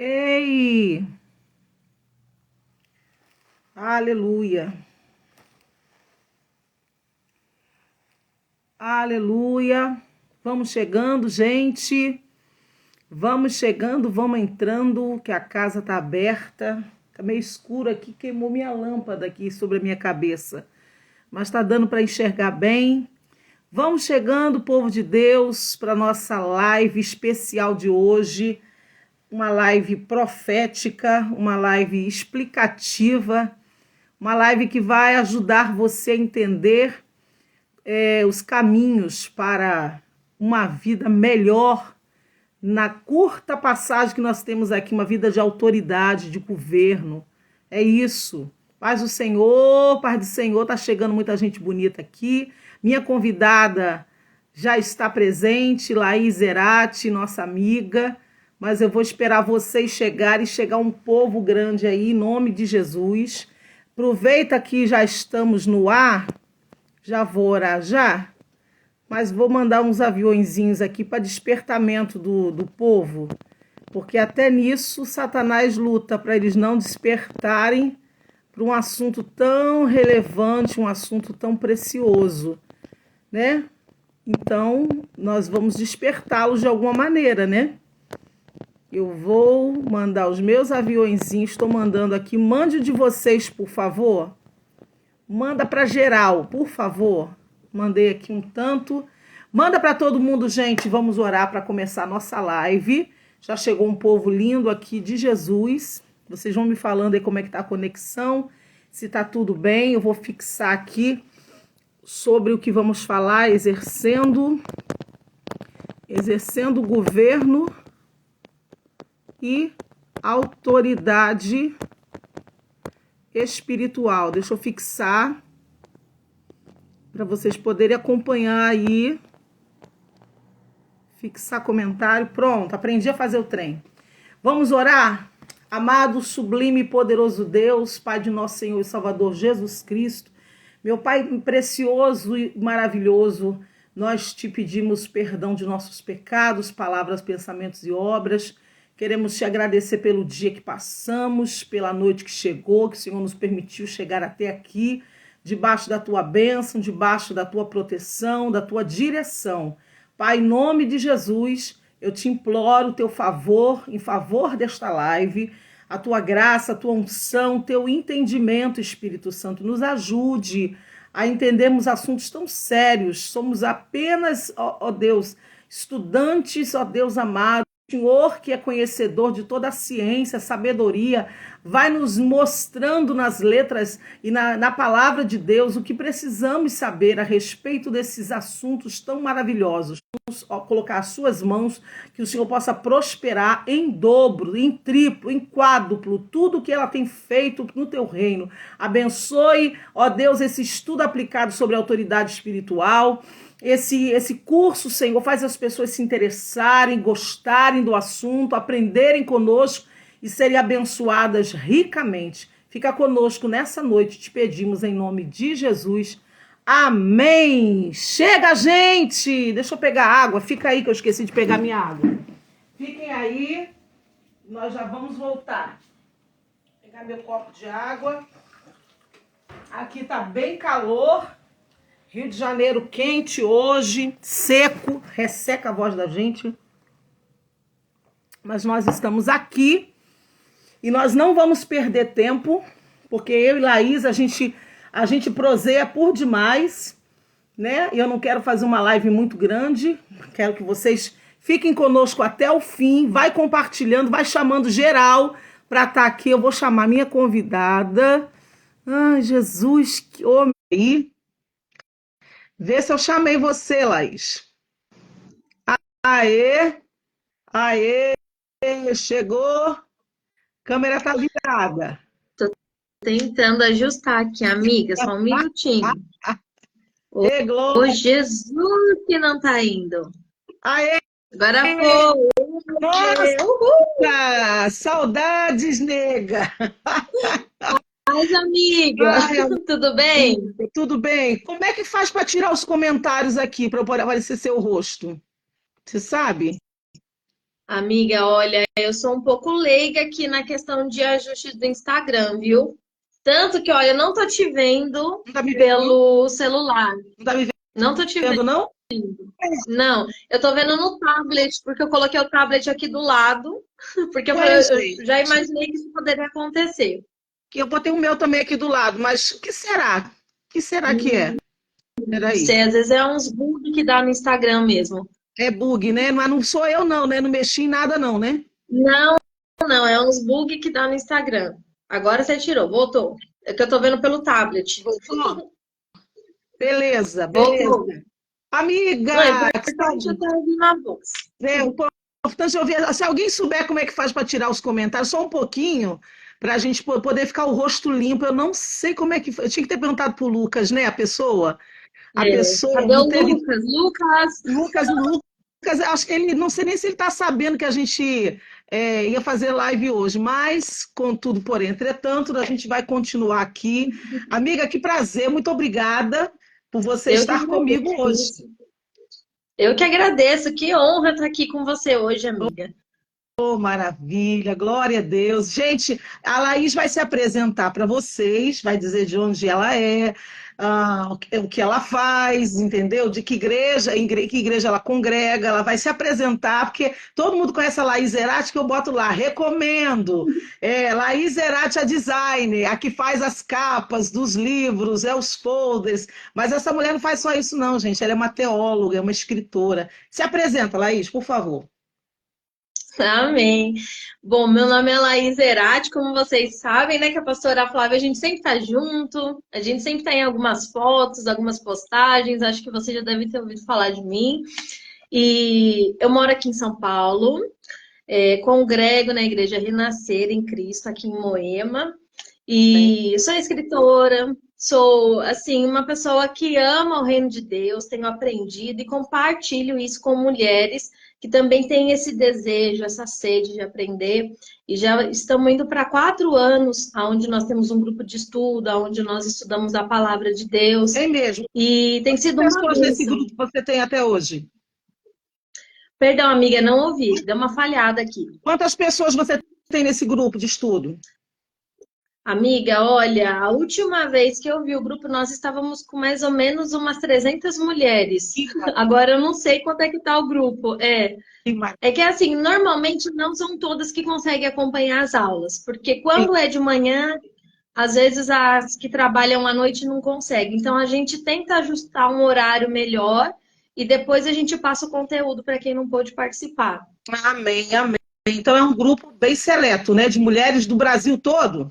Ei, aleluia, aleluia. Vamos chegando, gente. Vamos chegando, vamos entrando, que a casa tá aberta. Tá meio escuro aqui, queimou minha lâmpada aqui sobre a minha cabeça. Mas tá dando para enxergar bem. Vamos chegando, povo de Deus, para nossa live especial de hoje. Uma live profética, uma live explicativa, uma live que vai ajudar você a entender os caminhos para uma vida melhor na curta passagem que nós temos aqui, uma vida de autoridade, de governo. É isso. Paz do Senhor, tá chegando muita gente bonita aqui. Minha convidada já está presente, Laís Zerati, nossa amiga. Mas eu vou esperar vocês chegarem e chegar um povo grande aí, em nome de Jesus. Aproveita que já estamos no ar, já vou orar já, mas vou mandar uns aviõezinhos aqui para despertamento do povo, porque até nisso Satanás luta para eles não despertarem para um assunto tão relevante, um assunto tão precioso, né? Então, nós vamos despertá-los de alguma maneira, né? Eu vou mandar os meus aviõezinhos, estou mandando aqui. Mande de vocês, por favor. Manda para geral, por favor. Mandei aqui um tanto. Manda para todo mundo, gente. Vamos orar para começar a nossa live. Já chegou um povo lindo aqui de Jesus. Vocês vão me falando aí como é que tá a conexão, se tá tudo bem. Eu vou fixar aqui sobre o que vamos falar, exercendo o governo e autoridade espiritual. Deixa eu fixar para vocês poderem acompanhar aí. Fixar comentário. Pronto, aprendi a fazer o trem. Vamos orar? Amado, sublime e poderoso Deus, Pai de nosso Senhor e Salvador Jesus Cristo, meu Pai precioso e maravilhoso, nós te pedimos perdão de nossos pecados, palavras, pensamentos e obras. Queremos te agradecer pelo dia que passamos, pela noite que chegou, que o Senhor nos permitiu chegar até aqui, debaixo da tua bênção, debaixo da tua proteção, da tua direção. Pai, em nome de Jesus, eu te imploro o teu favor, em favor desta live, a tua graça, a tua unção, o teu entendimento, Espírito Santo, nos ajude a entendermos assuntos tão sérios. Somos apenas, ó Deus, estudantes, ó Deus amado. Senhor, que é conhecedor de toda a ciência, sabedoria, vai nos mostrando nas letras e na palavra de Deus o que precisamos saber a respeito desses assuntos tão maravilhosos. Vamos colocar as suas mãos, que o Senhor possa prosperar em dobro, em triplo, em quádruplo, tudo que ela tem feito no teu reino. Abençoe, ó Deus, esse estudo aplicado sobre a autoridade espiritual. Esse curso, Senhor, faz as pessoas se interessarem, gostarem do assunto, aprenderem conosco e serem abençoadas ricamente. Fica conosco nessa noite, te pedimos em nome de Jesus. Amém! Chega, gente! Deixa eu pegar água, fica aí que eu esqueci de pegar minha água. Fiquem aí, nós já vamos voltar. Vou pegar meu copo de água. Aqui tá bem calor. Rio de Janeiro quente hoje, seco, resseca a voz da gente. Mas nós estamos aqui e nós não vamos perder tempo, porque eu e Laís, a gente proseia por demais, né? E eu não quero fazer uma live muito grande, quero que vocês fiquem conosco até o fim, vai compartilhando, vai chamando geral para estar aqui. Eu vou chamar minha convidada. Ai, Jesus, que homem aí. Vê se eu chamei você, Laís. Aê, aê, chegou. Câmera tá ligada. Tô tentando ajustar aqui, amiga, só um minutinho. Ê, Globo. Ô, Jesus, que não tá indo. Aê, Agora foi. nossa, saudades, nega. Mas, amiga, Ai, tudo bem? tudo bem? Como é que faz para tirar os comentários aqui, para poder aparecer seu rosto? Você sabe? Amiga, olha, eu sou um pouco leiga aqui na questão de ajustes do Instagram, viu? Tanto que, olha, eu não tô te vendo Não tá me vendo? pelo celular. Não tá me Não tô te vendo. vendo, não? Não, eu tô vendo no tablet, porque eu coloquei o tablet aqui do lado, porque Ué, eu já gente, imaginei que isso poderia acontecer. que eu botei o meu também aqui do lado, mas o que será? O que será que é? Não Peraí. sei, às vezes é uns bugs que dá no Instagram mesmo. É bug, né? Mas não sou eu, não, né? Não mexi em nada, não, né? Não, não, é uns bugs que dá no Instagram. Agora você tirou, voltou. É que eu tô vendo pelo tablet. Voltou? Beleza, Voltou. beleza. Não, o Amiga, que importante é saúde. estar ouvindo a voz. É, o importante é ouvir. Se alguém souber como é que faz para tirar os comentários, só um pouquinho, para a gente poder ficar o rosto limpo. Eu não sei como é que. Eu tinha que ter perguntado para o Lucas, né? A pessoa. A É, pessoa cadê não o teve. Lucas? Lucas! Lucas, acho que ele não sei nem se ele está sabendo que a gente ia fazer live hoje, mas, contudo, porém, entretanto, a gente vai continuar aqui. Amiga, que prazer, muito obrigada por você Eu que estar comigo hoje. agradeço. Eu que agradeço. Que honra estar aqui com você hoje, amiga. Oh, maravilha, glória a Deus. Gente, a Laís vai se apresentar para vocês, vai dizer de onde ela é, o que ela faz, entendeu? De que igreja, que igreja ela congrega, ela vai se apresentar, porque todo mundo conhece a Laís Zerati, que eu boto lá, recomendo. É, Laís Zerati, a designer, a que faz as capas dos livros, os folders, mas essa mulher não faz só isso não, gente, ela é uma teóloga, é uma escritora. Se apresenta, Laís, por favor. Amém. Bom, meu nome é Laís Erati, como vocês sabem, né, que a pastora Flávia, a gente sempre está junto, a gente sempre está em algumas fotos, algumas postagens, acho que você já deve ter ouvido falar de mim. E eu moro aqui em São Paulo, congrego na Igreja Renascer em Cristo, aqui em Moema, e sou escritora, sou, assim, uma pessoa que ama o reino de Deus, tenho aprendido e compartilho isso com mulheres que também têm esse desejo, essa sede de aprender. E já estamos indo para 4 anos, onde nós temos um grupo de estudo, onde nós estudamos a palavra de Deus, É mesmo. e tem Quantas sido uma pessoas nesse bênção. grupo você tem até hoje? Perdão, amiga, não ouvi, deu uma falhada aqui. Quantas pessoas você tem nesse grupo de estudo? Amiga, olha, a última vez que eu vi o grupo, nós estávamos com mais ou menos umas 300 mulheres. Que Agora eu não sei quanto é que tá o grupo. maravilha. É que assim, normalmente não são todas que conseguem acompanhar as aulas, porque quando é de manhã, às vezes as que trabalham à noite não conseguem. Então a gente tenta ajustar um horário melhor e depois a gente passa o conteúdo para quem não pôde participar. Amém, amém. Então é um grupo bem seleto, né? De mulheres do Brasil todo.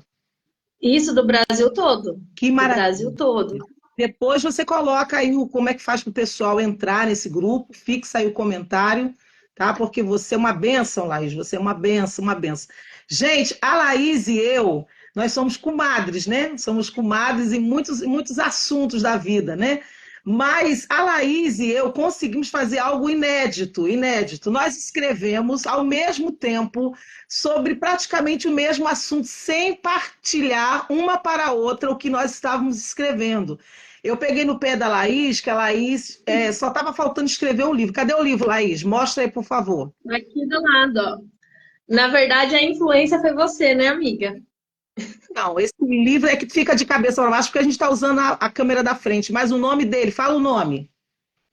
Isso do Brasil todo, Que do maravilha. Brasil todo. Depois você coloca aí como é que faz para o pessoal entrar nesse grupo, fixa aí o comentário, tá? Porque você é uma bênção, Laís, você é uma bênção, uma bênção. Gente, a Laís e eu, nós somos comadres, né? Somos comadres em muitos assuntos da vida, né? Mas a Laís e eu conseguimos fazer algo inédito, inédito. Nós escrevemos ao mesmo tempo sobre praticamente o mesmo assunto, sem partilhar uma para a outra o que nós estávamos escrevendo. Eu peguei no pé da Laís, que a Laís só estava faltando escrever um livro. Cadê o livro, Laís? Mostra aí, por favor. Aqui do lado, ó. Na verdade, a influência foi você, né, amiga? Não, esse livro é que fica de cabeça para baixo porque a gente está usando a câmera da frente, mas o nome dele, fala o nome.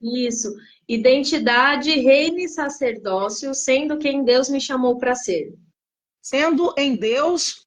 Isso. Identidade, reino e sacerdócio, sendo quem Deus me chamou para ser. Sendo em Deus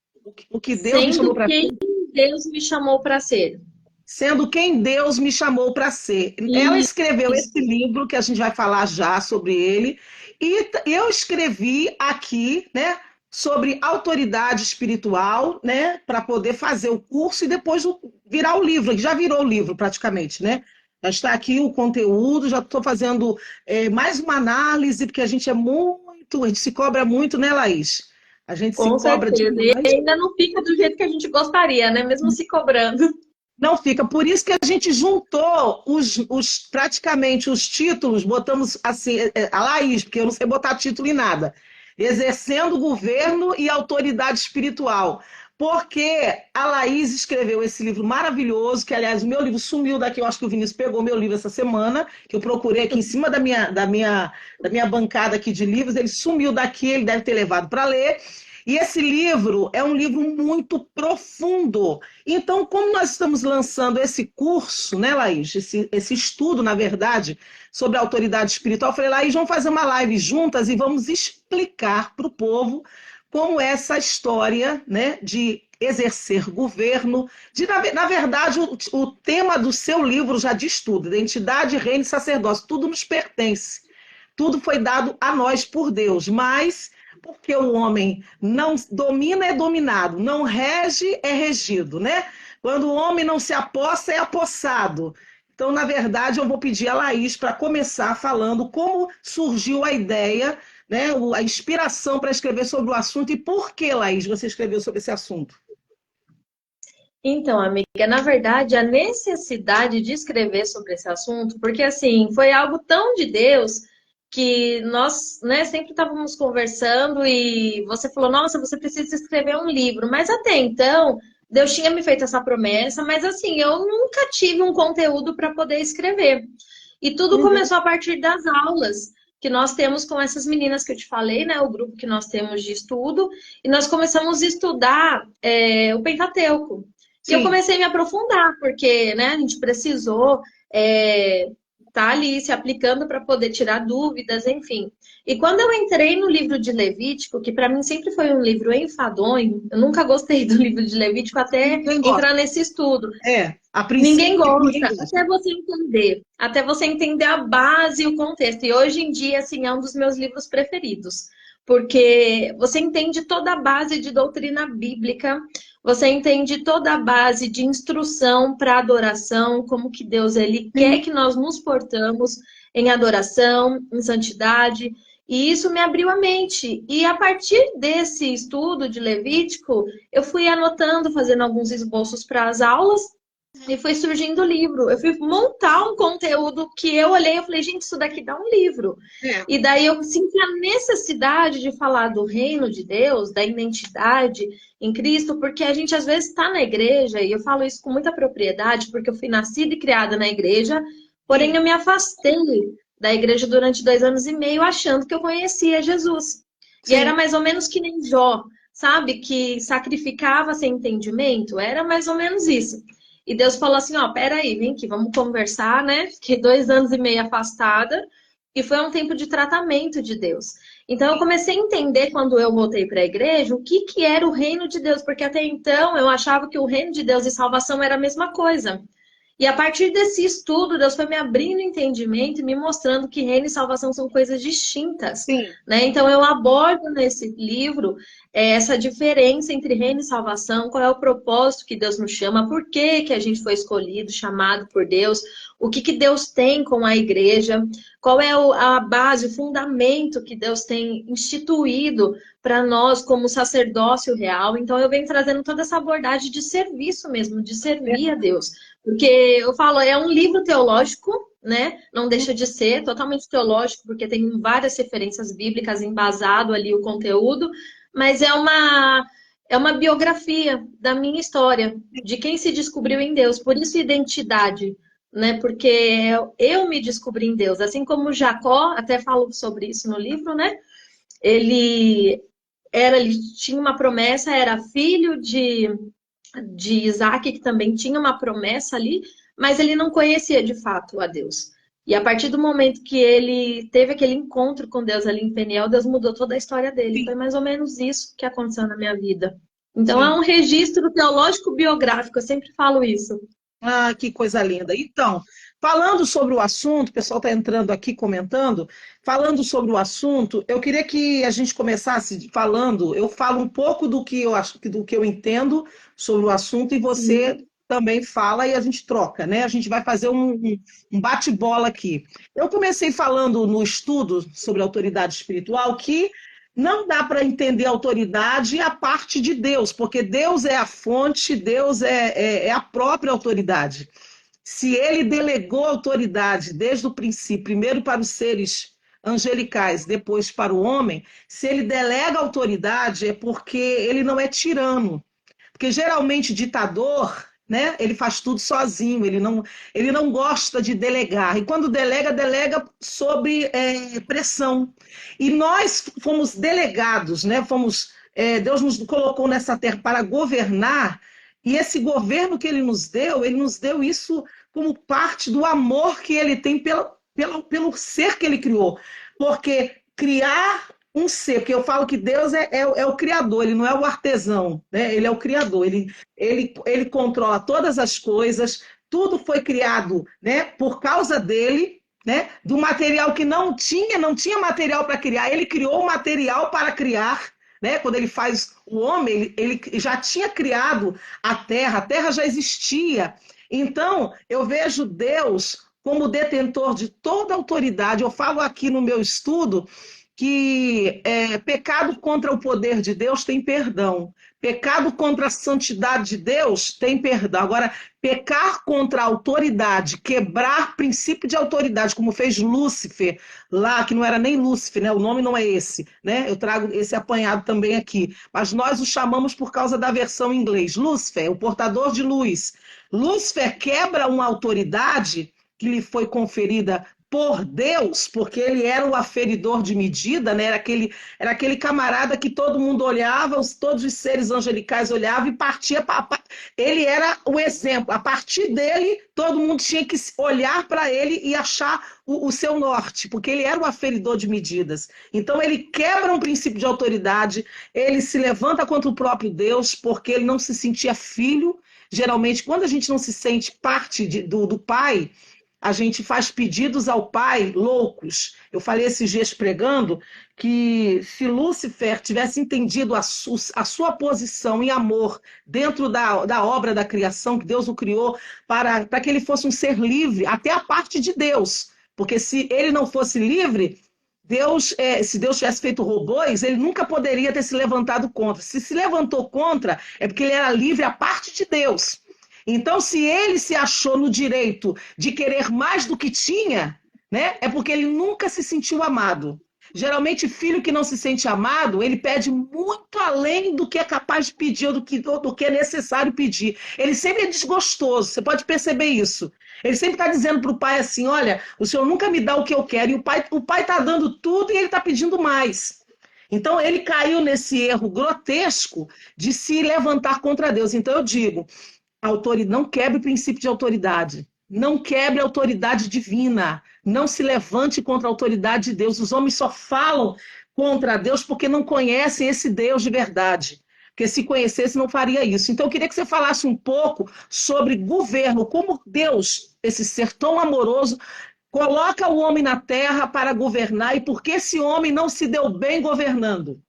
o que Deus me chamou Sendo para quem ser, Deus me chamou para ser. sendo quem Deus me chamou para ser. Ela escreveu esse Isso. livro, que a gente vai falar já sobre ele, e eu escrevi aqui, né, sobre autoridade espiritual, né, para poder fazer o curso e depois virar o livro, que já virou o livro praticamente, né? Já está aqui o conteúdo, já estou fazendo mais uma análise, porque a gente se cobra muito, né, Laís? A gente se Com cobra certeza. E demais. ainda não fica do jeito que a gente gostaria, né? Mesmo se cobrando. Não fica. Por isso que a gente juntou praticamente os títulos, botamos assim, a Laís, porque eu não sei botar título em nada. Exercendo governo e autoridade espiritual. porque a Laís escreveu esse livro maravilhoso, que, aliás, o meu livro sumiu daqui, eu acho que o Vinícius pegou meu livro essa semana, que eu procurei aqui em cima da minha bancada aqui de livros, ele sumiu daqui, ele deve ter levado para ler. E esse livro é um livro muito profundo. Então, como nós estamos lançando esse curso, né, Laís? Esse estudo, na verdade, sobre a autoridade espiritual, eu falei, Laís, vamos fazer uma live juntas e vamos explicar para o povo como essa história, né, de exercer governo, na verdade, o tema do seu livro já diz tudo, identidade, reino e sacerdócio, tudo nos pertence, tudo foi dado a nós por Deus, mas porque o homem não domina, é dominado, não rege, é regido, né? Quando o homem não se apossa, é apossado. Então, na verdade, eu vou pedir a Laís para começar falando como surgiu a ideia, né, a inspiração para escrever sobre o assunto e por que, Laís, você escreveu sobre esse assunto. Então, amiga, na verdade, a necessidade de escrever sobre esse assunto, porque assim, foi algo tão de Deus que nós, né, sempre estávamos conversando e você falou, nossa, você precisa escrever um livro. Mas até então, Deus tinha me feito essa promessa, mas assim, eu nunca tive um conteúdo para poder escrever. E tudo Uhum. começou a partir das aulas que nós temos com essas meninas que eu te falei, né? O grupo que nós temos de estudo, e nós começamos a estudar o Pentateuco. E eu Sim. comecei a me aprofundar, porque né, a gente precisou tá ali se aplicando para poder tirar dúvidas, enfim. E quando eu entrei no livro de Levítico, que para mim sempre foi um livro enfadonho, eu nunca gostei do livro de Levítico até Ninguém gosta. entrar nesse estudo. A Ninguém princípio, ninguém gosta, gosta. até você entender a base e o contexto. E hoje em dia, assim, é um dos meus livros preferidos, porque você entende toda a base de doutrina bíblica, você entende toda a base de instrução para adoração, como que Deus ele quer Sim. que nós nos portamos em adoração, em santidade. E isso me abriu a mente. E a partir desse estudo de Levítico, eu fui anotando, fazendo alguns esboços para as aulas. E foi surgindo o livro. Eu fui montar um conteúdo que eu olhei e falei, gente, isso daqui dá um livro. É. E daí eu senti a necessidade de falar do reino de Deus, da identidade em Cristo, porque a gente às vezes está na igreja, e eu falo isso com muita propriedade, porque eu fui nascida e criada na igreja, porém Sim. eu me afastei da igreja durante 2 anos e meio, achando que eu conhecia Jesus. E era Sim. mais ou menos que nem Jó, sabe? Que sacrificava sem entendimento. Era mais ou menos isso. E Deus falou assim, ó, peraí, vem aqui, vamos conversar, né? Fiquei 2 anos e meio afastada e foi um tempo de tratamento de Deus. Então eu comecei a entender quando eu voltei para a igreja o que, que era o reino de Deus, porque até então eu achava que o reino de Deus e salvação era a mesma coisa. E a partir desse estudo, Deus foi me abrindo entendimento e me mostrando que reino e salvação são coisas distintas, Sim. né? Então eu abordo nesse livro essa diferença entre reino e salvação, qual é o propósito que Deus nos chama, por que que a gente foi escolhido, chamado por Deus, o que que Deus tem com a igreja, qual é a base, o fundamento que Deus tem instituído para nós como sacerdócio real. Então eu venho trazendo toda essa abordagem de serviço mesmo, de servir a Deus. Porque eu falo, é um livro teológico, né? Não deixa de ser totalmente teológico, porque tem várias referências bíblicas embasado ali o conteúdo, mas é uma biografia da minha história, de quem se descobriu em Deus. Por isso, identidade, né? Porque eu me descobri em Deus. Assim como Jacó, até falo sobre isso no livro, né? Ele tinha uma promessa, era filho de Isaac, que também tinha uma promessa ali, mas ele não conhecia de fato a Deus. E a partir do momento que ele teve aquele encontro com Deus ali em Peniel, Deus mudou toda a história dele. Sim. Foi mais ou menos isso que aconteceu na minha vida. Então é Sim. um registro teológico biográfico, eu sempre falo isso. Ah, que coisa linda. Então, falando sobre o assunto, o pessoal está entrando aqui comentando, falando sobre o assunto, eu queria que a gente começasse falando, eu falo um pouco do que eu acho, do que eu entendo sobre o assunto e você Uhum. também fala e a gente troca, né? A gente vai fazer um bate-bola aqui. Eu comecei falando no estudo sobre autoridade espiritual que não dá para entender a autoridade a parte de Deus, porque Deus é a fonte, Deus é a própria autoridade. Se ele delegou autoridade desde o princípio, primeiro para os seres angelicais, depois para o homem, se ele delega autoridade é porque ele não é tirano. Porque geralmente ditador, né, ele faz tudo sozinho, ele não gosta de delegar. E quando delega, delega sob pressão. E nós fomos delegados, né? Deus nos colocou nessa terra para governar, e esse governo que ele nos deu isso como parte do amor que ele tem pelo ser que ele criou. Porque criar um ser, porque eu falo que Deus é o criador, ele não é o artesão, né? Ele é o criador, ele controla todas as coisas, tudo foi criado, né, por causa dele, né, do material que não tinha material para criar, ele criou o material para criar, né? Quando ele faz o homem, ele já tinha criado a terra já existia. Então, eu vejo Deus como detentor de toda autoridade. Eu falo aqui no meu estudo que pecado contra o poder de Deus tem perdão. Pecado contra a santidade de Deus tem perdão. Agora, pecar contra a autoridade, quebrar princípio de autoridade, como fez Lúcifer lá, que não era nem Lúcifer, né? O nome não é esse, né? Eu trago esse apanhado também aqui. Mas nós o chamamos por causa da versão em inglês. Lúcifer, o portador de luz. Lúcifer quebra uma autoridade que lhe foi conferida por Deus, porque ele era o aferidor de medida, né? Era aquele camarada que todo mundo olhava, todos os seres angelicais olhavam e partia para. Ele era o exemplo. A partir dele, todo mundo tinha que olhar para ele e achar o seu norte, porque ele era o aferidor de medidas. Então, ele quebra um princípio de autoridade, ele se levanta contra o próprio Deus, porque ele não se sentia filho. Geralmente, quando a gente não se sente parte do Pai, a gente faz pedidos ao Pai loucos. Eu falei esses dias pregando que se Lúcifer tivesse entendido a sua posição em amor dentro da obra da criação, que Deus o criou para que ele fosse um ser livre, até a parte de Deus. Porque se ele não fosse livre, se Deus tivesse feito robôs, ele nunca poderia ter se levantado contra. Se levantou contra, é porque ele era livre a parte de Deus. Então, se ele se achou no direito de querer mais do que tinha, né, é porque ele nunca se sentiu amado. Geralmente, filho que não se sente amado, ele pede muito além do que é capaz de pedir ou do que é necessário pedir. Ele sempre é desgostoso, você pode perceber isso. Ele sempre está dizendo para o pai assim, olha, o senhor nunca me dá o que eu quero, e o pai está dando tudo e ele está pedindo mais. Então, ele caiu nesse erro grotesco de se levantar contra Deus. Então, eu digo, não quebre o princípio de autoridade. Não quebre a autoridade divina. Não se levante contra a autoridade de Deus. Os homens só falam contra Deus porque não conhecem esse Deus de verdade. Porque se conhecesse, não faria isso. Então, eu queria que você falasse um pouco sobre governo, como Deus, esse ser tão amoroso, coloca o homem na terra para governar e por que esse homem não se deu bem governando.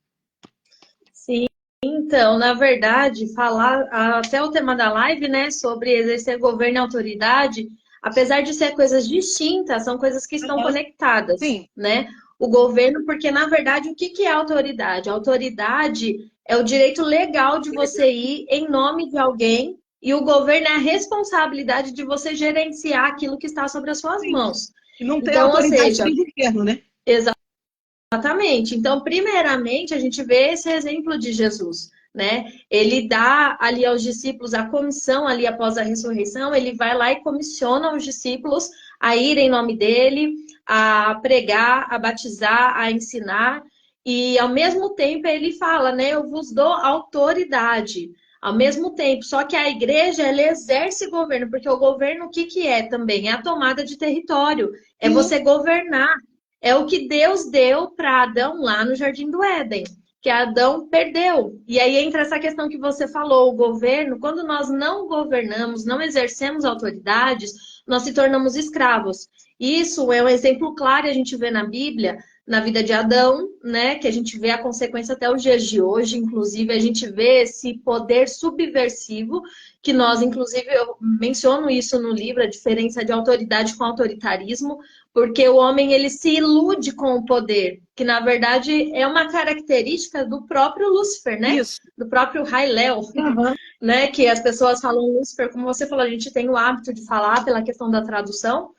Sim, então, na verdade, falar até o tema da live, né, sobre exercer governo e autoridade, apesar de ser coisas distintas, são coisas que estão conectadas, Sim. né? O governo, porque na verdade, o que é autoridade? A autoridade é o direito legal de você ir em nome de alguém e o governo é a responsabilidade de você gerenciar aquilo que está sobre as suas mãos. E não tem Então, ou autoridade seja, sem governo, né? exatamente. Então, primeiramente, a gente vê esse exemplo de Jesus, né? Ele dá ali aos discípulos a comissão ali após a ressurreição, ele vai lá e comissiona os discípulos a ir em nome dele, a pregar, a batizar, a ensinar, e ao mesmo tempo ele fala, né? Eu vos dou autoridade. Ao mesmo tempo, só que a igreja ela exerce governo, porque o governo o que que é também? É a tomada de território, é você governar. É o que Deus deu para Adão lá no Jardim do Éden, que Adão perdeu. E aí entra essa questão que você falou, o governo, quando nós não governamos, não exercemos autoridades, nós se tornamos escravos. Isso é um exemplo claro, a gente vê na Bíblia, na vida de Adão, né, que a gente vê a consequência até os dias de hoje, inclusive a gente vê esse poder subversivo, que nós, inclusive, eu menciono isso no livro, a diferença de autoridade com autoritarismo, porque o homem ele se ilude com o poder, que na verdade é uma característica do próprio Lúcifer, né? Isso. Do próprio Railel, né? Que as pessoas falam Lúcifer, como você falou, a gente tem o hábito de falar pela questão da tradução.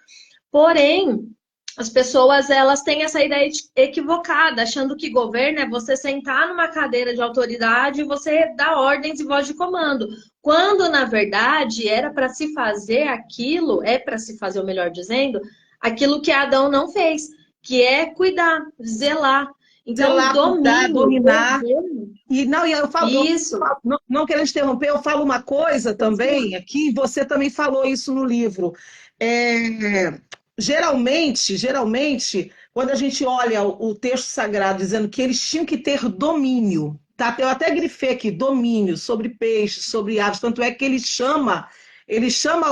Porém, as pessoas, elas têm essa ideia equivocada, achando que governo é você sentar numa cadeira de autoridade e você dar ordens e voz de comando. Quando, na verdade, era para se fazer aquilo, é para se fazer, ou melhor dizendo, aquilo que Adão não fez, que é cuidar, zelar. Então, Zelar, cuidar, domínio, dominar. governo, E não, e isso, não querendo interromper, eu falo uma coisa também, aqui, você também falou isso no livro. É, geralmente, quando a gente olha o texto sagrado dizendo que eles tinham que ter domínio, tá? Eu até grifei aqui, domínio sobre peixes, sobre aves, tanto é que ele chama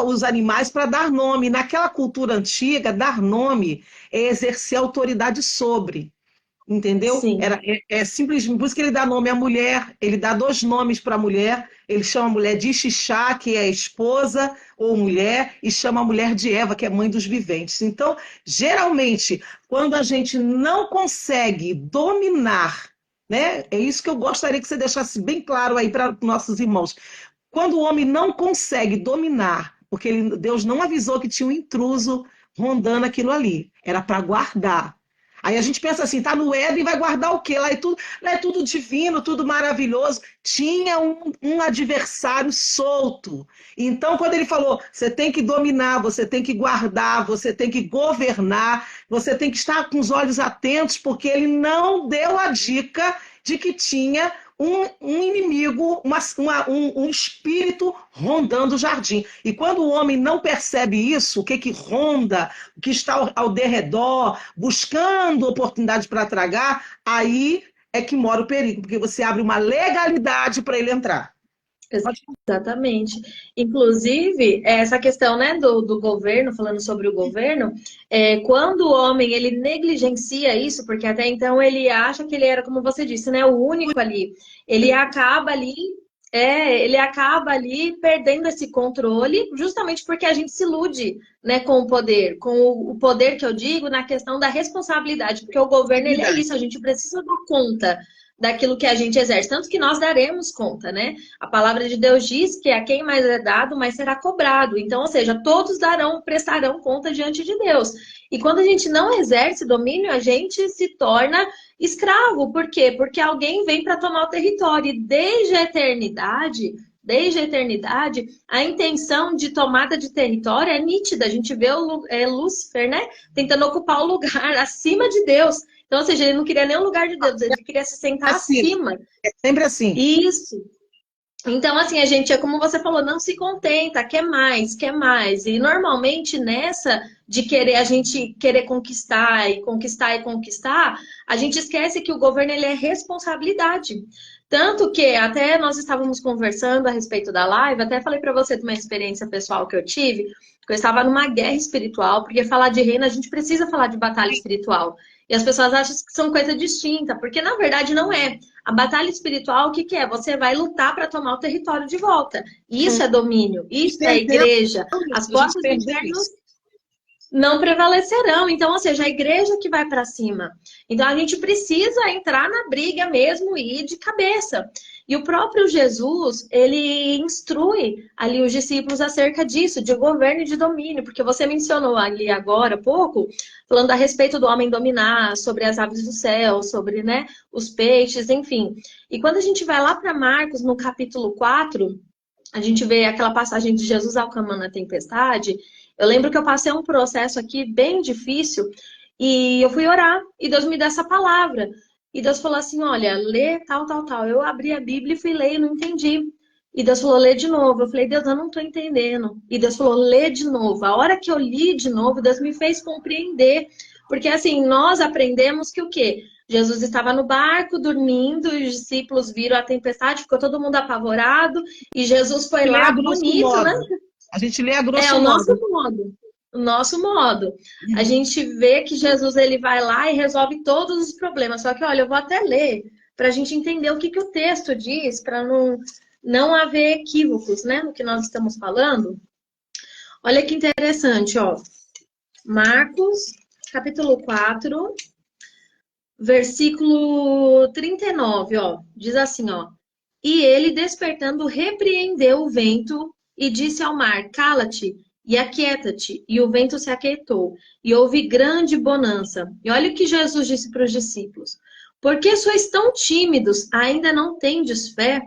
os animais para dar nome. Naquela cultura antiga, dar nome é exercer autoridade sobre. Entendeu? sim. É simplesmente, por isso que ele dá nome à mulher, ele dá dois nomes para a mulher, ele chama a mulher de Xixá, que é esposa ou mulher, e chama a mulher de Eva, que é mãe dos viventes. Então, geralmente, quando a gente não consegue dominar, né? É isso que eu gostaria que você deixasse bem claro aí para nossos irmãos. Quando o homem não consegue dominar, porque Deus não avisou que tinha um intruso rondando aquilo ali, era para guardar. Aí a gente pensa assim, tá no Éden, vai guardar o quê? Lá é tudo divino, tudo maravilhoso. Tinha um adversário solto. Então, quando ele falou, você tem que dominar, você tem que guardar, você tem que governar, você tem que estar com os olhos atentos, porque ele não deu a dica de que tinha um inimigo, um espírito rondando o jardim. E quando o homem não percebe isso, o que ronda, o que está ao derredor, buscando oportunidade para tragar, aí é que mora o perigo, porque você abre uma legalidade para ele entrar. Pode Exatamente. Inclusive, essa questão, né, do governo, falando sobre o governo, quando o homem ele negligencia isso, porque até então ele acha que ele era, como você disse, né, o único ali, ele acaba ali, ele acaba ali perdendo esse controle, justamente porque a gente se ilude, né, com o poder, com o poder que eu digo na questão da responsabilidade, porque o governo ele é isso, a gente precisa dar conta daquilo que a gente exerce, tanto que nós daremos conta, né? A palavra de Deus diz que a quem mais é dado, mais será cobrado. Então, ou seja, todos prestarão conta diante de Deus. E quando a gente não exerce domínio, a gente se torna escravo. Por quê? Porque alguém vem para tomar o território. E desde a eternidade, a intenção de tomada de território é nítida. A gente vê Lúcifer, né? Tentando ocupar o lugar acima de Deus. Então, ou seja, ele não queria nem o lugar de Deus, ele queria se sentar assim, acima. é sempre assim. Isso. Então, assim, a gente, é como você falou, não se contenta, quer mais, quer mais. E normalmente nessa de querer a gente querer conquistar e conquistar e conquistar, a gente esquece que o governo ele é responsabilidade. Tanto que até nós estávamos conversando a respeito da live, até falei para você de uma experiência pessoal que eu tive, que eu estava numa guerra espiritual, porque falar de reino a gente precisa falar de batalha espiritual. E as pessoas acham que são coisa distinta, porque na verdade não é. A batalha espiritual, o que que é? Você vai lutar para tomar o território de volta. Isso é domínio, isso é Perdeu igreja. As a gente portas do perdeu inferno isso. não prevalecerão. Então, ou seja, a igreja que vai para cima. Então, a gente precisa entrar na briga mesmo e ir de cabeça. E o próprio Jesus, ele instrui ali os discípulos acerca disso, de governo e de domínio, porque você mencionou ali agora há pouco, falando a respeito do homem dominar, sobre as aves do céu, sobre, né, os peixes, enfim. E quando a gente vai lá para Marcos, no capítulo 4, a gente vê aquela passagem de Jesus acalmando a tempestade. Eu lembro que eu passei um processo aqui bem difícil e eu fui orar e Deus me deu essa palavra. E Deus falou assim: olha, lê tal, tal, tal. Eu abri a Bíblia e fui ler e não entendi. E Deus falou: lê de novo. Eu falei: Deus, eu não estou entendendo. E Deus falou: lê de novo. A hora que eu li de novo, Deus me fez compreender. Porque assim, nós aprendemos que o quê? Jesus estava no barco dormindo, e os discípulos viram a tempestade, ficou todo mundo apavorado, e Jesus foi Lê a lá grosso bonito, né? modo. A gente lê a É grosso o nosso modo. modo. O nosso modo. A gente vê que Jesus ele vai lá e resolve todos os problemas. Só que, olha, eu vou até ler para a gente entender o que, que o texto diz, para não haver equívocos, né, no que nós estamos falando. Olha que interessante, ó. Marcos, capítulo 4, versículo 39, ó. Diz assim, ó. E ele, despertando, repreendeu o vento e disse ao mar: cala-te, e aquieta-te. E o vento se aquietou, e houve grande bonança. E olha o que Jesus disse para os discípulos: Por que sois tão tímidos? Ainda não tendes fé?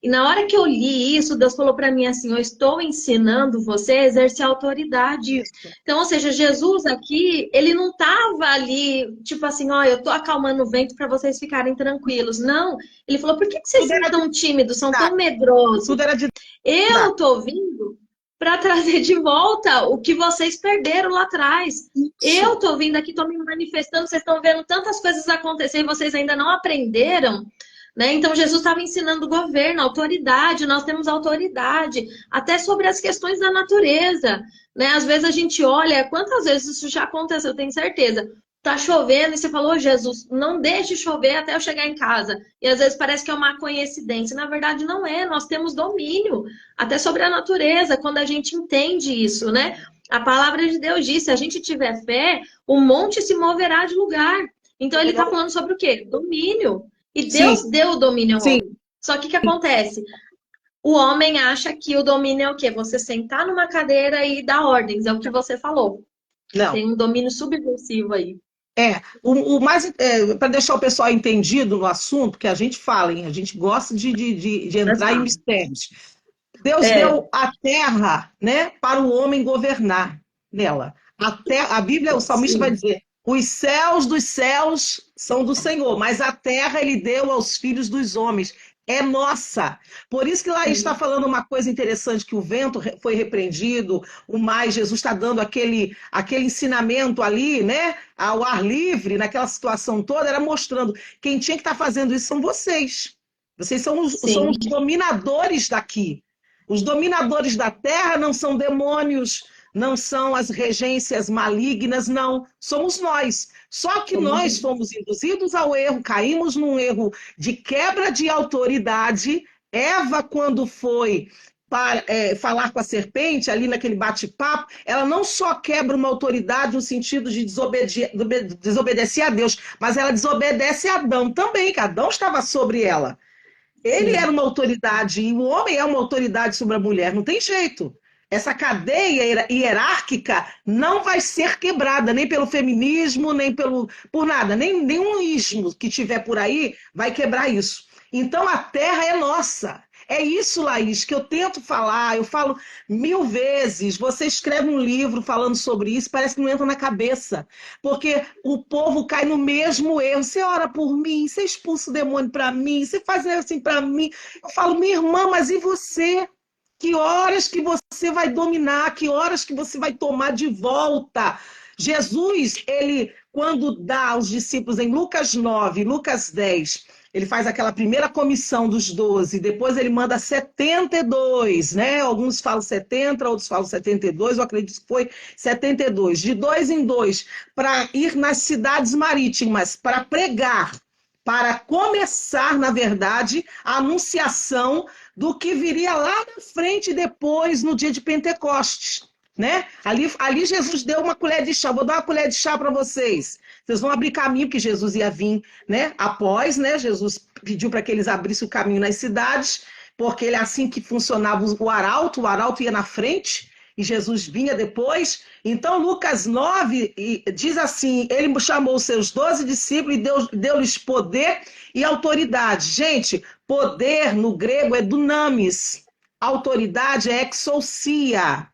E na hora que eu li isso, Deus falou para mim assim: Eu estou ensinando você a exercer autoridade. Isso. Então, ou seja, Jesus aqui, ele não estava ali, tipo assim, ó, eu estou acalmando o vento para vocês ficarem tranquilos. Não, ele falou: Por que que vocês Tudo são era tão tímidos, são tão didático. medrosos? Tudo era Eu didático. estou vindo para trazer de volta o que vocês perderam lá atrás. Eu Isso. estou vindo aqui, estou me manifestando, vocês estão vendo tantas coisas acontecer e vocês ainda não aprenderam, né? Então, Jesus estava ensinando o governo, autoridade, nós temos autoridade, até sobre as questões da natureza, né? Às vezes a gente olha, quantas vezes isso já aconteceu, eu tenho certeza. Tá chovendo e você falou, Jesus, não deixe chover até eu chegar em casa. E às vezes parece que é uma coincidência. Na verdade, não é. Nós temos domínio até sobre a natureza, quando a gente entende isso, né? A palavra de Deus diz: se a gente tiver fé, o monte se moverá de lugar. Então ele está falando sobre o quê? Domínio. E Sim, Deus deu o domínio ao sim. homem. Só que o que acontece? O homem acha que o domínio é o quê? Você sentar numa cadeira e dar ordens, é o que você falou. Não. Tem um domínio subversivo aí. O mais, para deixar o pessoal entendido no assunto, que a gente fala, hein? A gente gosta de entrar em Exato. mistérios. Deus É, deu a terra, né, para o homem governar nela. A Bíblia, o salmista vai sim. dizer: os céus dos céus são do Senhor, mas a terra ele deu aos filhos dos homens. É nossa. Por isso que lá está Sim. falando uma coisa interessante, que o vento foi repreendido, o mais Jesus está dando aquele ensinamento ali, né, ao ar livre, naquela situação toda, era mostrando quem tinha que estar fazendo isso são vocês. Vocês são Sim. os dominadores daqui. Os dominadores da terra não são demônios, não são as regências malignas, não. Somos nós. Só que Somos nós nós. fomos induzidos ao erro, caímos num erro de quebra de autoridade. Eva, quando foi para, falar com a serpente, ali naquele bate-papo, ela não só quebra uma autoridade no sentido de desobedecer a Deus, mas ela desobedece a Adão também, que Adão estava sobre ela. Ele era Sim. uma autoridade e o homem é uma autoridade sobre a mulher, não tem jeito. Essa cadeia hierárquica não vai ser quebrada, nem pelo feminismo, nem por nada, nem nenhum ismo que tiver por aí vai quebrar isso. Então a terra é nossa. É isso, Laís, que eu tento falar, eu falo 1000 vezes. Você escreve um livro falando sobre isso, parece que não entra na cabeça. Porque o povo cai no mesmo erro. Você ora por mim, você expulsa o demônio para mim, você faz assim para mim. Eu falo, minha irmã, mas e você? Que horas que você vai dominar? Que horas que você vai tomar de volta? Jesus, ele, quando dá aos discípulos em Lucas 9, Lucas 10, ele faz aquela primeira comissão dos 12, depois ele manda 72, né? Alguns falam 70, outros falam 72, eu acredito que foi 72, de dois em dois, para ir nas cidades marítimas, para pregar, para começar, na verdade, a anunciação do que viria lá na frente depois, no dia de Pentecostes. Né? Ali Jesus deu uma colher de chá. Vou dar uma colher de chá para vocês. Vocês vão abrir caminho, porque Jesus ia vir, né? Após, né? Jesus pediu para que eles abrissem o caminho nas cidades, porque ele é assim que funcionava o arauto ia na frente e Jesus vinha depois. Então, Lucas 9 diz assim: ele chamou os seus 12 discípulos e deu-lhes poder e autoridade. Gente, poder no grego é dunamis, autoridade é exousia.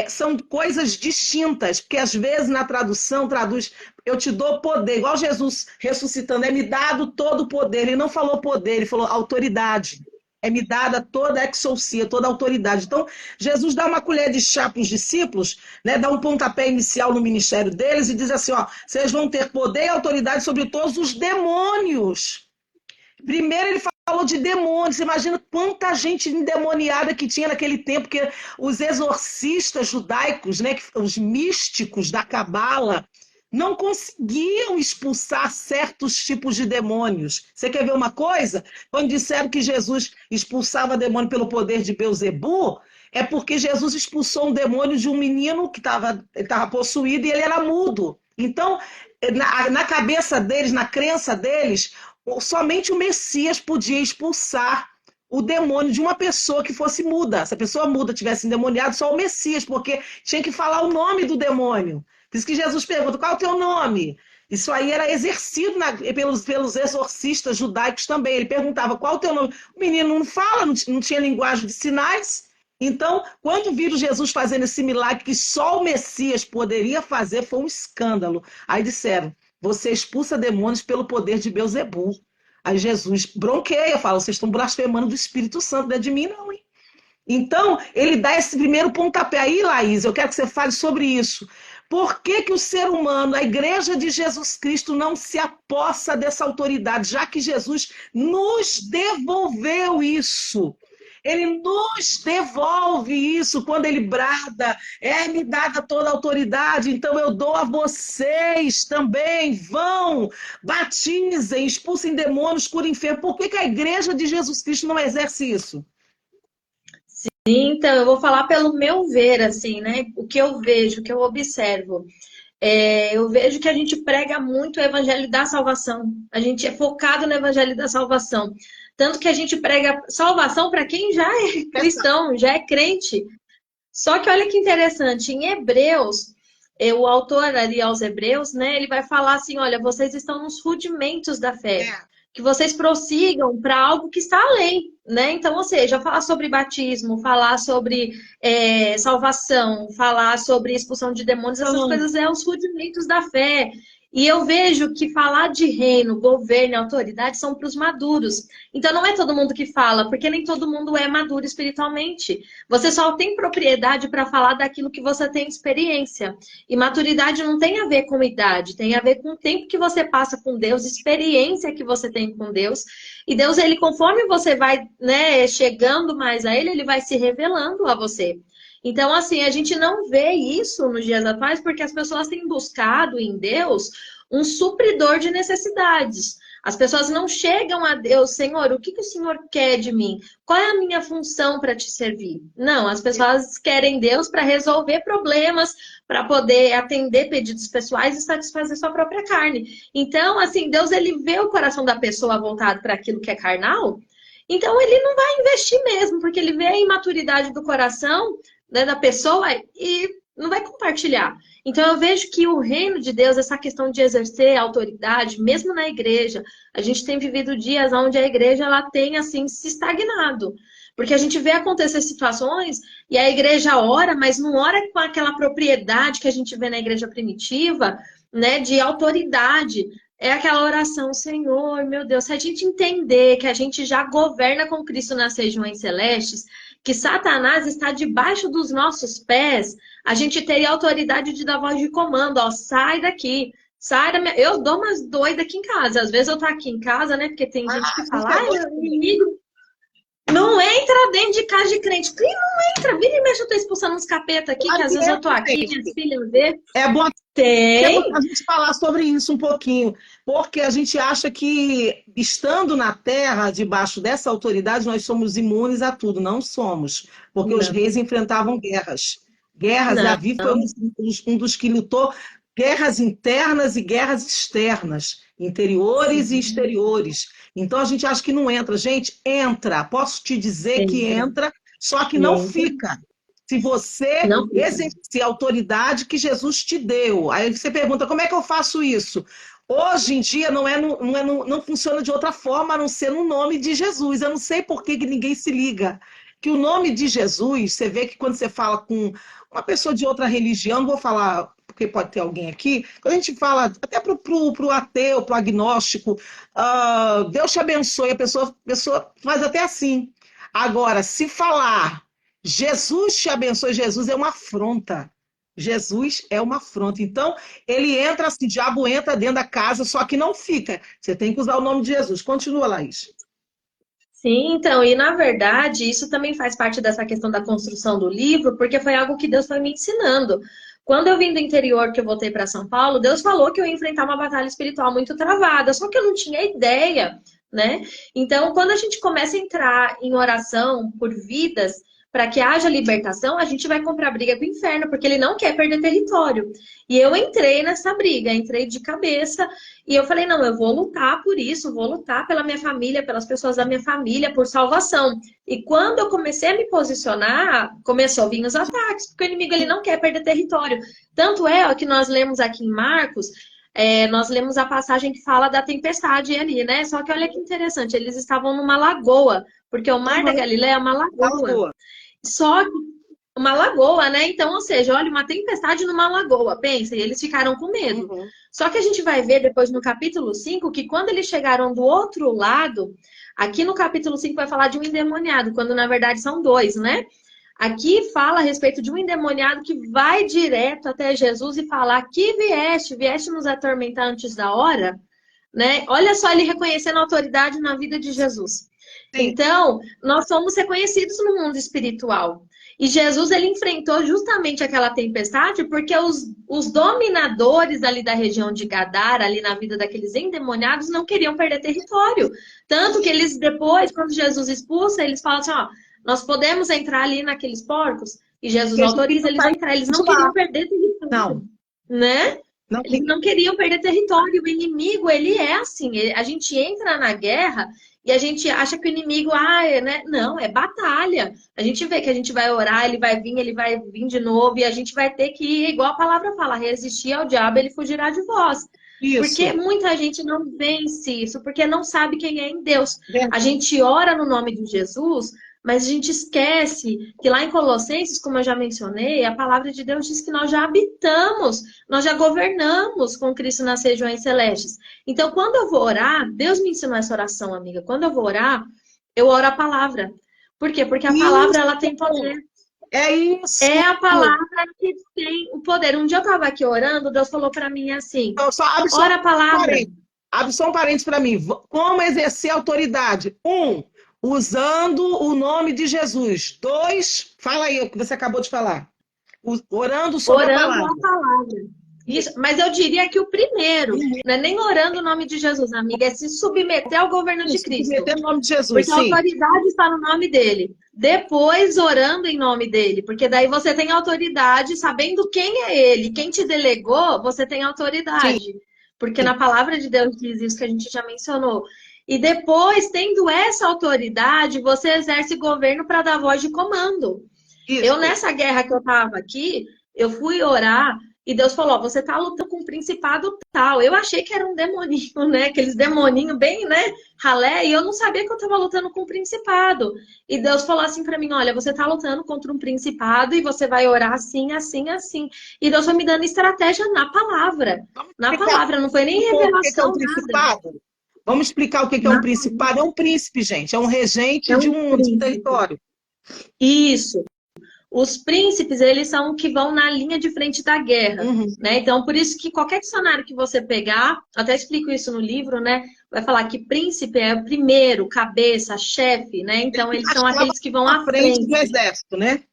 São coisas distintas, porque às vezes na tradução traduz, eu te dou poder, igual Jesus ressuscitando, é me dado todo o poder. Ele não falou poder, ele falou autoridade. É me dada toda a exousia, toda a autoridade. Então, Jesus dá uma colher de chá para os discípulos, né, dá um pontapé inicial no ministério deles e diz assim: ó, vocês vão ter poder e autoridade sobre todos os demônios. Primeiro ele falou de demônios. Você imagina quanta gente endemoniada que tinha naquele tempo, porque os exorcistas judaicos, né, os místicos da Cabala, não conseguiam expulsar certos tipos de demônios. Você quer ver uma coisa? Quando disseram que Jesus expulsava demônio pelo poder de Beuzebu, é porque Jesus expulsou um demônio de um menino que estava possuído e ele era mudo. Então, na cabeça deles, na crença deles, somente o Messias podia expulsar o demônio de uma pessoa que fosse muda. Se a pessoa muda tivesse endemoniado, só o Messias, porque tinha que falar o nome do demônio. Por isso que Jesus pergunta, qual é o teu nome? Isso aí era exercido pelos exorcistas judaicos também. Ele perguntava, qual é o teu nome? O menino não fala, não tinha linguagem de sinais. Então, quando viram Jesus fazendo esse milagre que só o Messias poderia fazer, foi um escândalo. Aí disseram, você expulsa demônios pelo poder de Beelzebul. Aí Jesus bronqueia, fala, vocês estão blasfemando do Espírito Santo, não é de mim não, hein? Então, ele dá esse primeiro pontapé. Aí, Laís, eu quero que você fale sobre isso. Por que que o ser humano, a igreja de Jesus Cristo, não se apossa dessa autoridade, já que Jesus nos devolveu isso? Ele nos devolve isso quando ele brada, é-me dada toda a autoridade, então eu dou a vocês também, vão, batizem, expulsem demônios, curem enfermos. Por que que a igreja de Jesus Cristo não exerce isso? Então, eu vou falar pelo meu ver, assim, né? O que eu vejo, o que eu observo. Eu vejo que a gente prega muito o evangelho da salvação. A gente é focado no evangelho da salvação. Tanto que a gente prega salvação para quem já é cristão, já é crente. Só que olha que interessante, em Hebreus, o autor ali aos Hebreus, né, ele vai falar assim, olha, vocês estão nos rudimentos da fé, que vocês prossigam para algo que está além, né? Então, ou seja, falar sobre batismo, falar sobre salvação, falar sobre expulsão de demônios, essas coisas é os rudimentos da fé. E eu vejo que falar de reino, governo, autoridade são para os maduros. Então não é todo mundo que fala, porque nem todo mundo é maduro espiritualmente. Você só tem propriedade para falar daquilo que você tem experiência. E maturidade não tem a ver com idade, tem a ver com o tempo que você passa com Deus, experiência que você tem com Deus. E Deus, ele, conforme você vai, né, chegando mais a ele vai se revelando a você. Então, assim, a gente não vê isso nos dias atuais porque as pessoas têm buscado em Deus um supridor de necessidades. As pessoas não chegam a Deus, Senhor, o que o Senhor quer de mim? Qual é a minha função para te servir? Não, as pessoas querem Deus para resolver problemas, para poder atender pedidos pessoais e satisfazer sua própria carne. Então, assim, Deus, ele vê o coração da pessoa voltado para aquilo que é carnal, então ele não vai investir mesmo, porque ele vê a imaturidade do coração, né, da pessoa e não vai compartilhar. Então eu vejo que o reino de Deus, essa questão de exercer a autoridade, mesmo na igreja, a gente tem vivido dias onde a igreja ela tem assim se estagnado. Porque a gente vê acontecer situações e a igreja ora, mas não ora com aquela propriedade que a gente vê na igreja primitiva, né, de autoridade. É aquela oração, Senhor, meu Deus, se a gente entender que a gente já governa com Cristo nas regiões celestes, que Satanás está debaixo dos nossos pés, a gente teria autoridade de dar voz de comando, ó, sai daqui, sai da minha... Eu dou umas doidas aqui em casa, às vezes eu tô aqui em casa, né, porque tem gente que fala, meu inimigo não entra dentro de casa de crente. Quem não entra? Vira e mexe, eu tô expulsando uns capeta aqui, que às vezes eu tô aqui, minhas filhas vê. É bom Tem. a gente falar sobre isso um pouquinho, porque a gente acha que, estando na terra, debaixo dessa autoridade, nós somos imunes a tudo. Não somos, porque os reis enfrentavam guerras. Guerras, Não. Davi foi um dos que lutou guerras internas e guerras externas, interiores e exteriores. Então a gente acha que não entra. Gente, entra. Posso te dizer que entra, só que não fica. Se você exercer a autoridade que Jesus te deu. Aí você pergunta, como é que eu faço isso? Hoje em dia não funciona de outra forma a não ser no nome de Jesus. Eu não sei por que ninguém se liga. Que o nome de Jesus, você vê que quando você fala com uma pessoa de outra religião, não vou falar porque pode ter alguém aqui, quando a gente fala até para o ateu, para o agnóstico, Deus te abençoe, a pessoa faz até assim. Agora, se falar Jesus te abençoe, Jesus é uma afronta. Jesus é uma afronta. Então, ele entra assim, o diabo entra dentro da casa, só que não fica. Você tem que usar o nome de Jesus. Continua, Laís. Sim, então, e na verdade, isso também faz parte dessa questão da construção do livro, porque foi algo que Deus foi me ensinando. Quando eu vim do interior, que eu voltei para São Paulo, Deus falou que eu ia enfrentar uma batalha espiritual muito travada, só que eu não tinha ideia, né? Então, quando a gente começa a entrar em oração por vidas, para que haja libertação, a gente vai comprar briga com o inferno, porque ele não quer perder território. E eu entrei nessa briga, entrei de cabeça, e eu falei, não, eu vou lutar por isso, vou lutar pela minha família, pelas pessoas da minha família, por salvação. E quando eu comecei a me posicionar, começou a vir os ataques, porque o inimigo ele não quer perder território. Tanto é ó, que nós lemos aqui em Marcos, nós lemos a passagem que fala da tempestade ali, né? Só que olha que interessante, eles estavam numa lagoa, porque o Mar da Galileia é uma lagoa. Só que uma lagoa, né? Então, ou seja, olha, uma tempestade numa lagoa, pensa, e eles ficaram com medo. Só que a gente vai ver depois no capítulo 5 que quando eles chegaram do outro lado, aqui no capítulo 5 vai falar de um endemoniado, quando na verdade são dois, né? Aqui fala a respeito de um endemoniado que vai direto até Jesus e falar que vieste nos atormentar antes da hora, né? Olha só ele reconhecendo a autoridade na vida de Jesus. Sim. Então, nós somos reconhecidos no mundo espiritual. E Jesus, ele enfrentou justamente aquela tempestade porque os dominadores ali da região de Gadara, ali na vida daqueles endemoniados, não queriam perder território. Tanto que eles depois, quando Jesus expulsa, eles falam assim, ó, nós podemos entrar ali naqueles porcos? E Jesus autoriza eles a entrar. Eles não queriam perder território. Não. Né? Não. Eles não queriam perder território. O inimigo, ele é assim. A gente entra na guerra e a gente acha que o inimigo, né? Não, é batalha. A gente vê que a gente vai orar, ele vai vir de novo. E a gente vai ter que, igual a palavra fala, resistir ao diabo, ele fugirá de vós. Isso. Porque muita gente não vence isso, porque não sabe quem é em Deus. A gente ora no nome de Jesus, mas a gente esquece que lá em Colossenses, como eu já mencionei, a palavra de Deus diz que nós já habitamos, nós já governamos com Cristo nas regiões celestes. Então, quando eu vou orar, Deus me ensinou essa oração, amiga. Quando eu vou orar, eu oro a palavra. Por quê? Porque a palavra, ela tem poder. É isso. É a palavra que tem o poder. Um dia eu estava aqui orando, Deus falou para mim assim, então, ora a palavra. Abre só um parênteses para mim. Como exercer autoridade? 1, usando o nome de Jesus. 2, fala aí o que você acabou de falar. Orando sobre a palavra. Isso, mas eu diria que o primeiro, não é nem orando o nome de Jesus, amiga, é se submeter ao governo de Cristo. Submeter ao nome de Jesus, porque a autoridade está no nome dele. Depois, orando em nome dele, porque daí você tem autoridade, sabendo quem é ele, quem te delegou, você tem autoridade. Sim. Porque na palavra de Deus diz isso que a gente já mencionou. E depois, tendo essa autoridade, você exerce governo para dar voz de comando. Isso. Eu, nessa guerra que eu estava aqui, eu fui orar e Deus falou, você está lutando com um principado tal. Eu achei que era um demoninho, né? Aqueles demoninhos bem, né? Ralé. E eu não sabia que eu estava lutando com um principado. E Deus falou assim para mim, olha, você está lutando contra um principado e você vai orar assim, assim, assim. E Deus foi me dando estratégia na palavra. Na palavra, não foi nem revelação. Vamos explicar o que é um principado. É um príncipe, gente. É um regente de um território. Isso. Os príncipes, eles são que vão na linha de frente da guerra, né? Então, por isso que qualquer dicionário que você pegar, até explico isso no livro, né? Vai falar que príncipe é o primeiro, cabeça, chefe, né? Então, eles são aqueles que vão à frente do exército, né?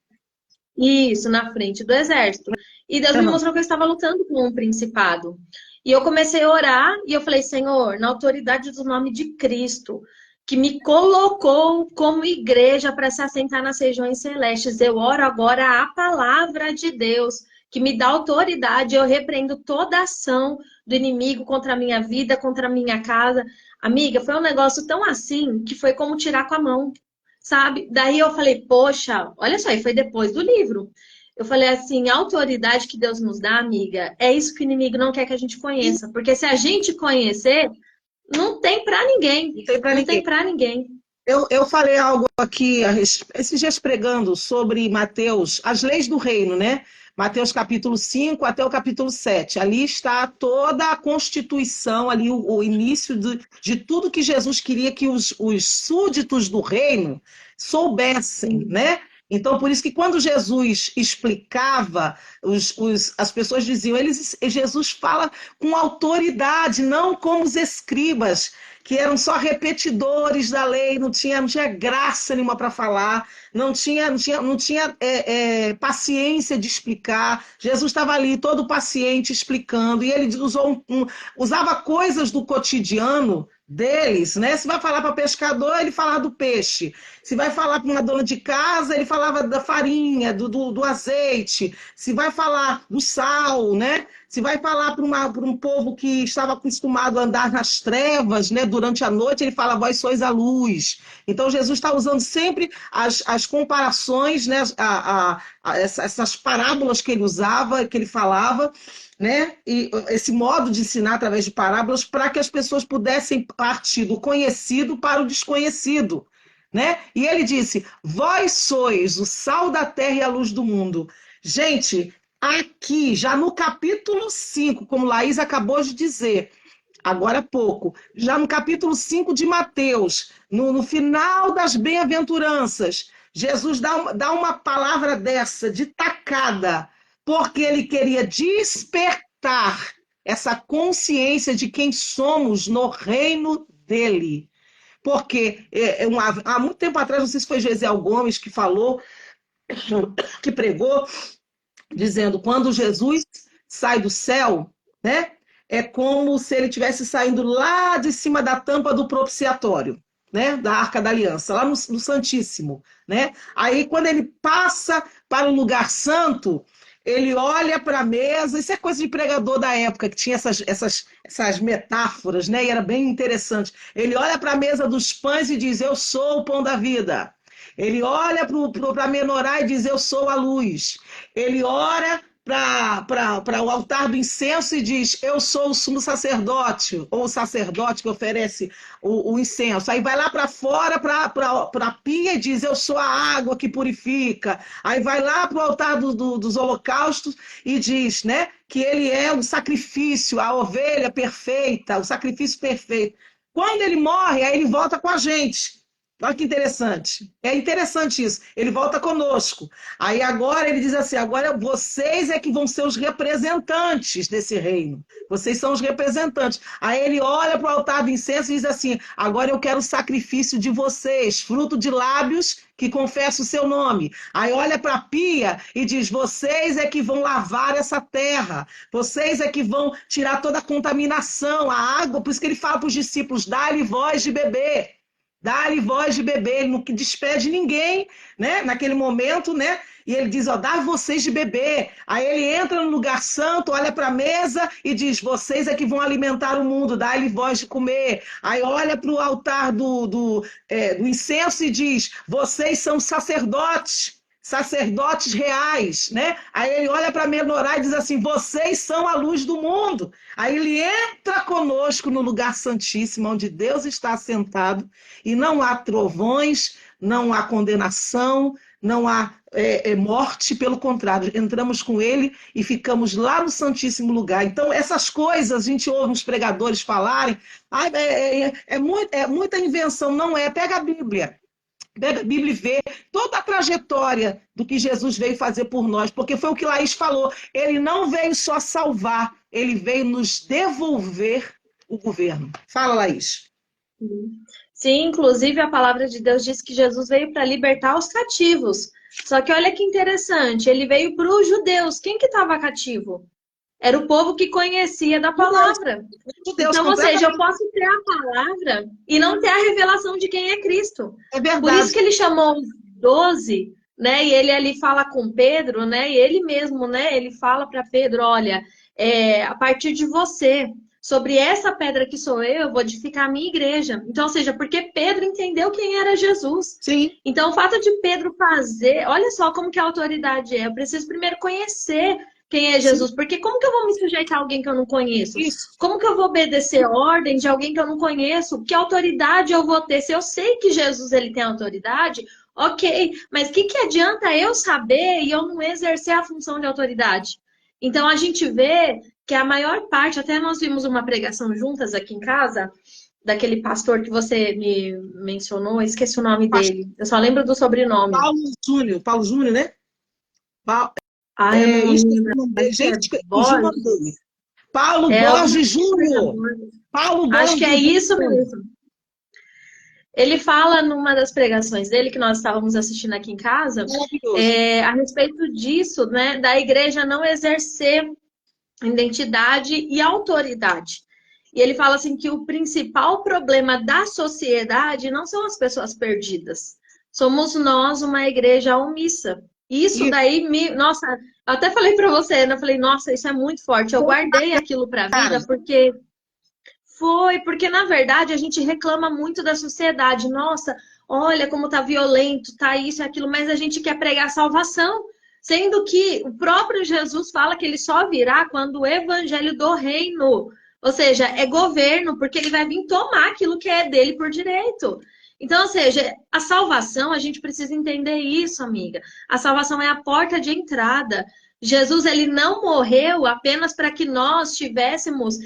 Isso, na frente do exército. E Deus me mostrou que eu estava lutando com um principado. E eu comecei a orar e eu falei, Senhor, na autoridade do nome de Cristo, que me colocou como igreja para se assentar nas regiões celestes. Eu oro agora a palavra de Deus, que me dá autoridade. Eu repreendo toda ação do inimigo contra a minha vida, contra a minha casa. Amiga, foi um negócio tão assim, que foi como tirar com a mão, sabe? Daí eu falei, poxa, olha só, e foi depois do livro. Eu falei assim, a autoridade que Deus nos dá, amiga, é isso que o inimigo não quer que a gente conheça. Porque se a gente conhecer... Não tem para ninguém. Não tem para ninguém. Eu falei algo aqui esses dias pregando sobre Mateus, as leis do reino, né? Mateus capítulo 5 até o capítulo 7. Ali está toda a constituição, ali o início de tudo que Jesus queria que os súditos do reino soubessem, né? Então, por isso que quando Jesus explicava, as pessoas diziam, Jesus fala com autoridade, não como os escribas, que eram só repetidores da lei, não tinha graça nenhuma para falar, não tinha paciência de explicar. Jesus estava ali todo paciente explicando, e ele usava coisas do cotidiano deles, né? Se vai falar para pescador, ele falava do peixe. Se vai falar para uma dona de casa, ele falava da farinha, do azeite. Se vai falar do sal, né? Se vai falar para um povo que estava acostumado a andar nas trevas, né? Durante a noite, ele fala, vós sois a luz. Então, Jesus está usando sempre as comparações, né? Essas parábolas que ele usava, que ele falava, né? E esse modo de ensinar através de parábolas para que as pessoas pudessem partir do conhecido para o desconhecido, né? E ele disse: vós sois o sal da terra e a luz do mundo. Gente, aqui, já no capítulo 5, como Laís acabou de dizer, agora há pouco, já no capítulo 5 de Mateus, no final das bem-aventuranças, Jesus dá uma palavra dessa, de tacada, porque ele queria despertar essa consciência de quem somos no reino dele. Porque há muito tempo atrás, não sei se foi Gesiel Gomes que falou, que pregou, dizendo, quando Jesus sai do céu, né, é como se ele estivesse saindo lá de cima da tampa do propiciatório, né, da Arca da Aliança, lá no Santíssimo, né? Aí quando ele passa para o lugar santo, ele olha para a mesa, isso é coisa de pregador da época, que tinha essas metáforas, né? E era bem interessante. Ele olha para a mesa dos pães e diz, eu sou o pão da vida. Ele olha para a menorá e diz, eu sou a luz. Ele ora para o altar do incenso e diz, eu sou o sumo sacerdote, ou o sacerdote que oferece o incenso. Aí vai lá para fora, para a pia e diz, eu sou a água que purifica. Aí vai lá para o altar dos holocaustos e diz, né, que ele é o sacrifício, a ovelha perfeita, o sacrifício perfeito. Quando ele morre, aí ele volta com a gente. Olha que interessante. É interessante isso. Ele volta conosco. Aí agora ele diz assim: agora vocês é que vão ser os representantes desse reino. Vocês são os representantes. Aí ele olha para o altar do incenso e diz assim: agora eu quero o sacrifício de vocês, fruto de lábios que confessa o seu nome. Aí olha para a pia e diz: vocês é que vão lavar essa terra. Vocês é que vão tirar toda a contaminação, a água. Por isso que ele fala para os discípulos: dá-lhe voz de beber. Dá-lhe voz de beber, ele não despede ninguém, né? Naquele momento, né? E ele diz, ó, dá vocês de beber. Aí ele entra no lugar santo, olha para a mesa e diz, vocês é que vão alimentar o mundo, dá-lhe voz de comer. Aí olha para o altar do incenso e diz, vocês são sacerdotes reais, né? Aí ele olha para a menorá e diz assim, vocês são a luz do mundo. Aí ele entra conosco no lugar santíssimo, onde Deus está assentado, e não há trovões, não há condenação, não há morte, pelo contrário, entramos com ele e ficamos lá no santíssimo lugar. Então, essas coisas a gente ouve os pregadores falarem, é muita invenção, não é? Pega a Bíblia. Pega a Bíblia e vê toda a trajetória do que Jesus veio fazer por nós, porque foi o que Laís falou, ele não veio só salvar, ele veio nos devolver o governo. Fala, Laís. Sim, inclusive a palavra de Deus diz que Jesus veio para libertar os cativos. Só que olha que interessante, ele veio para os judeus. Quem que estava cativo? Era o povo que conhecia da palavra. Então, ou seja, eu posso ter a palavra e não ter a revelação de quem é Cristo. É verdade. Por isso que ele chamou os 12, né? E ele ali fala com Pedro, né? E ele mesmo, né? Ele fala para Pedro, olha, a partir de você, sobre essa pedra que sou eu vou edificar a minha igreja. Então, ou seja, porque Pedro entendeu quem era Jesus. Sim. Então, o fato de Pedro fazer, olha só como que a autoridade é. Eu preciso primeiro conhecer quem é Jesus, porque como que eu vou me sujeitar a alguém que eu não conheço? Isso. Como que eu vou obedecer ordem de alguém que eu não conheço? Que autoridade eu vou ter? Se eu sei que Jesus ele tem autoridade, ok, mas o que adianta eu saber e eu não exercer a função de autoridade? Então a gente vê que a maior parte, até nós vimos uma pregação juntas aqui em casa, daquele pastor que você me mencionou, esqueci o nome dele, eu só lembro do sobrenome. Paulo Júnior, né? Eu não lembro. Gente, fugiu o nome dele. Paulo Borges Júnior. Paulo Borges. Acho que é isso mesmo. Ele fala numa das pregações dele, que nós estávamos assistindo aqui em casa, a respeito disso, né, da igreja não exercer identidade e autoridade. E ele fala assim que o principal problema da sociedade não são as pessoas perdidas. Somos nós, uma igreja omissa. Isso E, daí nossa, eu até falei para você, né? Eu falei, nossa, isso é muito forte. Eu guardei aquilo para a cara, vida porque na verdade a gente reclama muito da sociedade. Nossa, olha como tá violento, tá isso e aquilo, mas a gente quer pregar salvação. Sendo que o próprio Jesus fala que ele só virá quando o evangelho do reino, ou seja, é governo, porque ele vai vir tomar aquilo que é dele por direito. Então, ou seja, a salvação, a gente precisa entender isso, amiga. A salvação é a porta de entrada. Jesus, ele não morreu apenas para que nós tivéssemos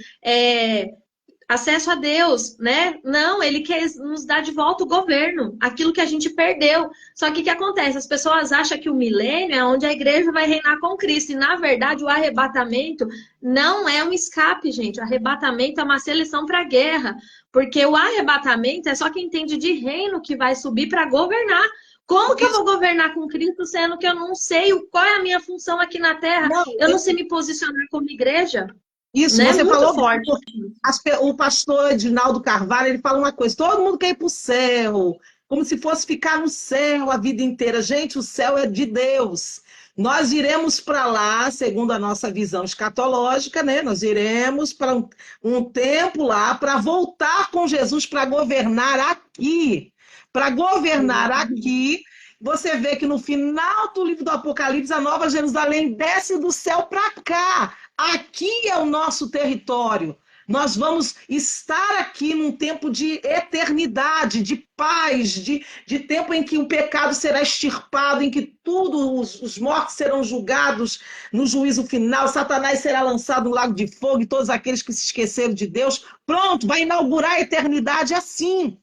acesso a Deus, né? Não, ele quer nos dar de volta o governo, aquilo que a gente perdeu. Só que o que acontece? As pessoas acham que o milênio é onde a igreja vai reinar com Cristo. E, na verdade, o arrebatamento não é um escape, gente. O arrebatamento é uma seleção para a guerra. Porque o arrebatamento é só quem entende de reino que vai subir para governar. Como que eu isso, vou governar com Cristo, sendo que eu não sei qual é a minha função aqui na Terra? não, Eu não sei me posicionar como igreja, isso, né? você Muito falou forte. bem, o pastor Edinaldo Carvalho, ele fala uma coisa, todo mundo quer ir para o céu, como se fosse ficar no céu a vida inteira. Gente, o céu é de Deus. Nós iremos para lá, segundo a nossa visão escatológica, né? Nós iremos para um tempo lá para voltar com Jesus para governar aqui. Para governar aqui, você vê que no final do livro do Apocalipse, a Nova Jerusalém desce do céu para cá. Aqui é o nosso território. Nós vamos estar aqui num tempo de eternidade, de paz, de tempo em que o pecado será extirpado, em que os mortos serão julgados no juízo final, Satanás será lançado no lago de fogo e todos aqueles que se esqueceram de Deus. Pronto, vai inaugurar a eternidade assim,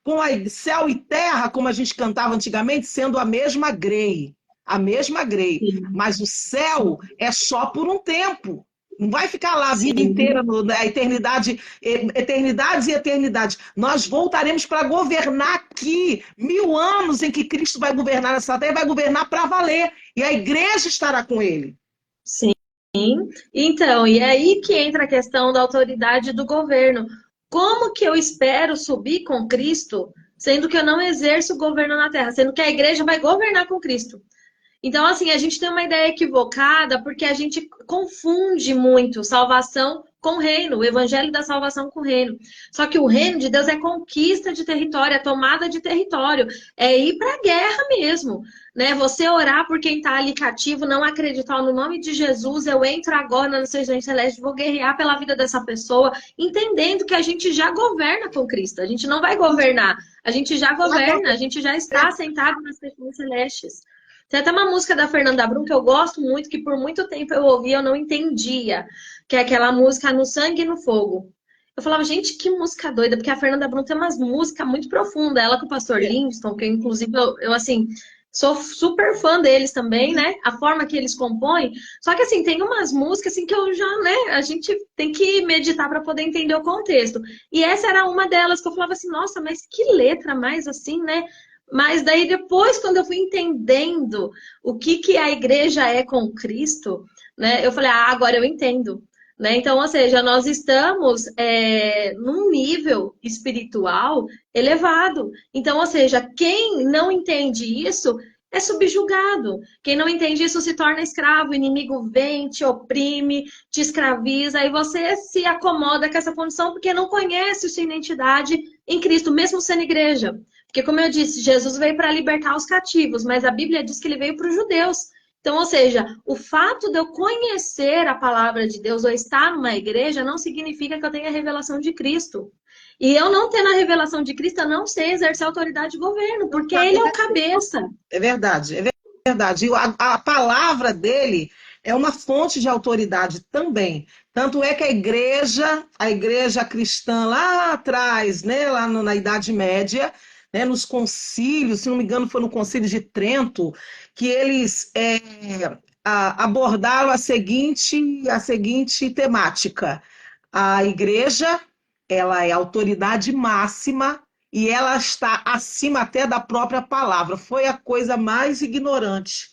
com céu e terra, como a gente cantava antigamente, sendo a mesma grei. Sim, Mas o céu é só por um tempo. Não vai ficar lá a vida inteira, sim, a eternidade, eternidades e eternidades. Nós voltaremos para governar aqui, 1000 anos em que Cristo vai governar nessa terra, vai governar para valer. E a igreja estará com ele. sim. Então, e é aí que entra a questão da autoridade do governo. Como que eu espero subir com Cristo, sendo que eu não exerço o governo na terra, sendo que a igreja vai governar com Cristo? Então, assim, a gente tem uma ideia equivocada porque a gente confunde muito salvação com reino, o evangelho da salvação com reino. Só que o reino de Deus é conquista de território, é tomada de território, é ir para a guerra mesmo, né? Você orar por quem está ali cativo, não acreditar no nome de Jesus, eu entro agora na nação celeste, vou guerrear pela vida dessa pessoa, entendendo que a gente já governa com Cristo, a gente não vai governar, a gente já governa, a gente já está sentado nas nações celestes. Tem até uma música da Fernanda Brum que eu gosto muito, que por muito tempo eu ouvia e eu não entendia, que é aquela música No Sangue e no Fogo. Eu falava, gente, que música doida, porque a Fernanda Brum tem umas músicas muito profundas. Ela com o Pastor Livingston, que inclusive eu assim, sou super fã deles também, né? A forma que eles compõem. Só que assim, tem umas músicas assim que eu já, né? A gente tem que meditar para poder entender o contexto. E essa era uma delas que eu falava assim, nossa, mas que letra mais assim, né? Mas daí depois, quando eu fui entendendo o que a igreja é com Cristo, né, eu falei, ah, agora eu entendo. Né? Então, ou seja, nós estamos num nível espiritual elevado. Então, ou seja, quem não entende isso é subjugado. Quem não entende isso se torna escravo, o inimigo vem, te oprime, te escraviza, e você se acomoda com essa condição porque não conhece sua identidade em Cristo, mesmo sendo igreja. Porque, como eu disse, Jesus veio para libertar os cativos, mas a Bíblia diz que ele veio para os judeus. Então, ou seja, o fato de eu conhecer a palavra de Deus ou estar numa igreja não significa que eu tenha a revelação de Cristo. E eu não tendo a revelação de Cristo, eu não sei exercer autoridade de governo, porque ele é o cabeça. É verdade, é verdade. E a palavra dele é uma fonte de autoridade também. Tanto é que a igreja cristã lá atrás, né, na Idade Média, né, nos concílios, se não me engano, foi no Concílio de Trento, que eles abordaram a seguinte temática. A igreja, ela é a autoridade máxima e ela está acima até da própria palavra. Foi a coisa mais ignorante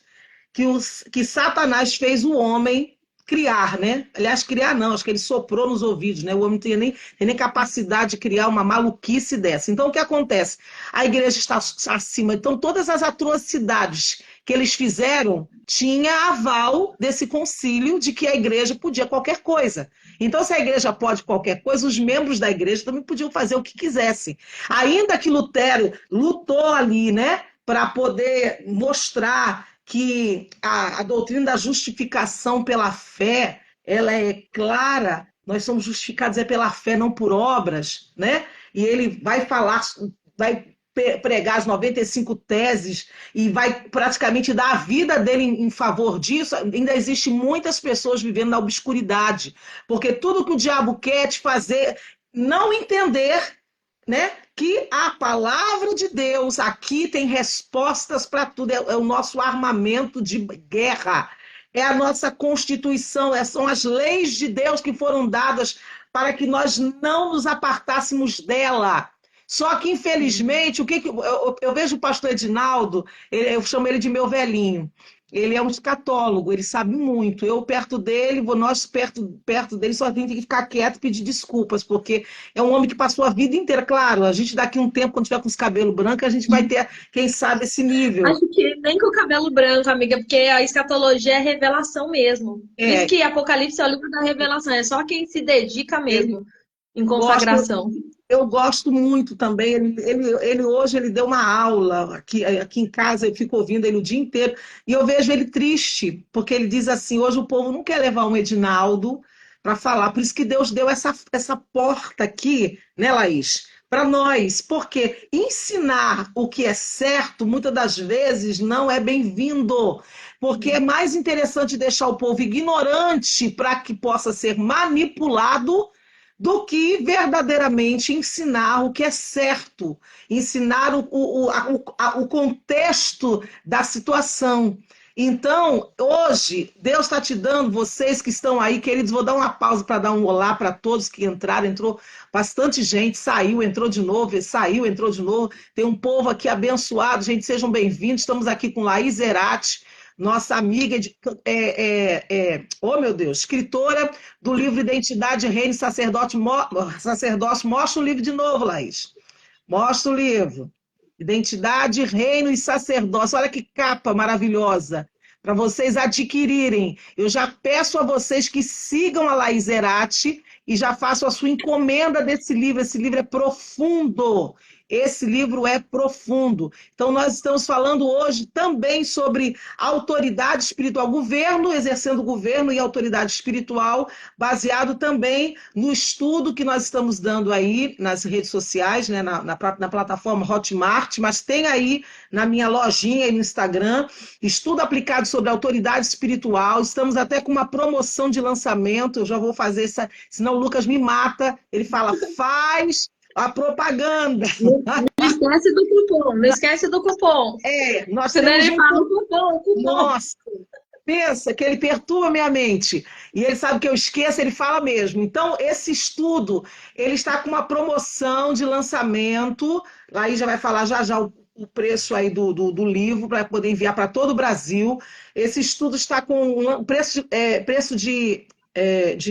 que Satanás fez o homem criar, né? Aliás, criar não, acho que ele soprou nos ouvidos, né? O homem não tem nem capacidade de criar uma maluquice dessa. Então, o que acontece? A igreja está acima. Então, todas as atrocidades que eles fizeram tinha aval desse concílio de que a igreja podia qualquer coisa. Então, se a igreja pode qualquer coisa, os membros da igreja também podiam fazer o que quisessem. Ainda que Lutero lutou ali, né, para poder mostrar que a doutrina da justificação pela fé, ela é clara, nós somos justificados pela fé, não por obras, né? E ele vai falar, vai pregar as 95 teses e vai praticamente dar a vida dele em favor disso. Ainda existe muitas pessoas vivendo na obscuridade, porque tudo que o diabo quer é te fazer não entender, né, que a palavra de Deus aqui tem respostas para tudo, é o nosso armamento de guerra, é a nossa Constituição, são as leis de Deus que foram dadas para que nós não nos apartássemos dela. Só que, infelizmente, eu vejo o pastor Edinaldo, eu chamo ele de meu velhinho. Ele é um escatólogo, ele sabe muito. Eu perto dele, nós perto dele, só tem que ficar quieto e pedir desculpas, porque é um homem que passou a vida inteira. Claro, a gente daqui a um tempo, quando tiver com os cabelos brancos, a gente vai ter, quem sabe, esse nível. Acho que nem com o cabelo branco, amiga, porque a escatologia é revelação mesmo. Por isso É, que Apocalipse é o livro da revelação, é só quem se dedica ele mesmo em gosta. consagração. Eu gosto muito também. Ele hoje ele deu uma aula aqui em casa, eu fico ouvindo ele o dia inteiro, e eu vejo ele triste, porque ele diz assim: hoje o povo não quer levar um Edinaldo para falar. Por isso que Deus deu essa porta aqui, né, Laís? Para nós, porque ensinar o que é certo, muitas das vezes, não é bem-vindo, porque é mais interessante deixar o povo ignorante para que possa ser manipulado do que verdadeiramente ensinar o que é certo, ensinar o contexto da situação. Então, hoje, Deus está te dando, vocês que estão aí, queridos, vou dar uma pausa para dar um olá para todos que entraram, entrou bastante gente, saiu, entrou de novo, saiu, entrou de novo, tem um povo aqui abençoado, gente, sejam bem-vindos, estamos aqui com Laís Zerati, nossa amiga, oh meu Deus, escritora do livro Identidade, Reino e Sacerdócio. Mostra o livro de novo, Laís. Mostra o livro. Identidade, Reino e Sacerdócio. Olha que capa maravilhosa para vocês adquirirem. Eu já peço a vocês que sigam a Laís Zerati e já façam a sua encomenda desse livro. Esse livro é profundo. Esse livro é profundo. Então, nós estamos falando hoje também sobre autoridade espiritual, governo, exercendo governo e autoridade espiritual, baseado também no estudo que nós estamos dando aí nas redes sociais, né, na plataforma Hotmart, mas tem aí na minha lojinha e no Instagram, estudo aplicado sobre autoridade espiritual. Estamos até com uma promoção de lançamento, eu já vou fazer essa, senão o Lucas me mata. Ele fala, faz a propaganda. Não esquece do cupom, não esquece do cupom. Nós Senão temos ele um fala o cupom. Nossa, pensa que ele perturba a minha mente. E ele sabe que eu esqueço, ele fala mesmo. Então, esse estudo, ele está com uma promoção de lançamento. Aí já vai falar já o preço aí do livro para poder enviar para todo o Brasil. Esse estudo está com um preço de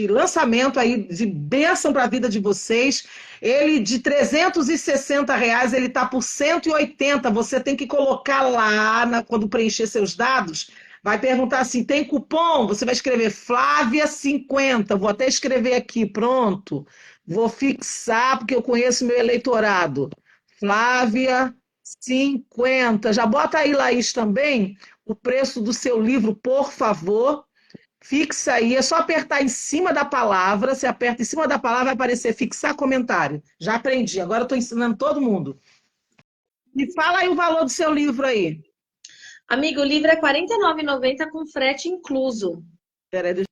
lançamento aí, de bênção para a vida de vocês. Ele de R$ 360, ele está por 180. Você tem que colocar lá, quando preencher seus dados, vai perguntar assim, tem cupom? Você vai escrever Flávia 50. Vou até escrever aqui, pronto. Vou fixar, porque eu conheço meu eleitorado. Flávia 50. Já bota aí, Laís, também, o preço do seu livro, por favor. Fixa aí, é só apertar em cima da palavra. Você aperta em cima da palavra, vai aparecer fixar comentário. Já aprendi, agora eu estou ensinando todo mundo. Me fala aí o valor do seu livro aí. Amigo, o livro é R$ 49,90 com frete incluso. Peraí, deixa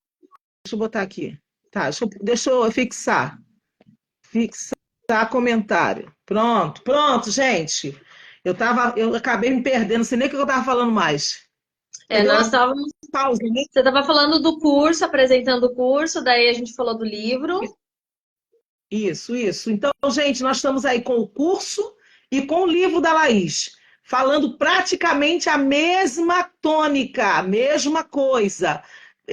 eu botar aqui. Tá, deixa eu fixar. Fixar comentário. Pronto, gente. Eu acabei me perdendo, não sei nem o que eu estava falando mais. Nós estávamos. Pausa, né? Você estava falando do curso, apresentando o curso, daí a gente falou do livro. Isso. Então, gente, nós estamos aí com o curso e com o livro da Laís, falando praticamente a mesma tônica, a mesma coisa.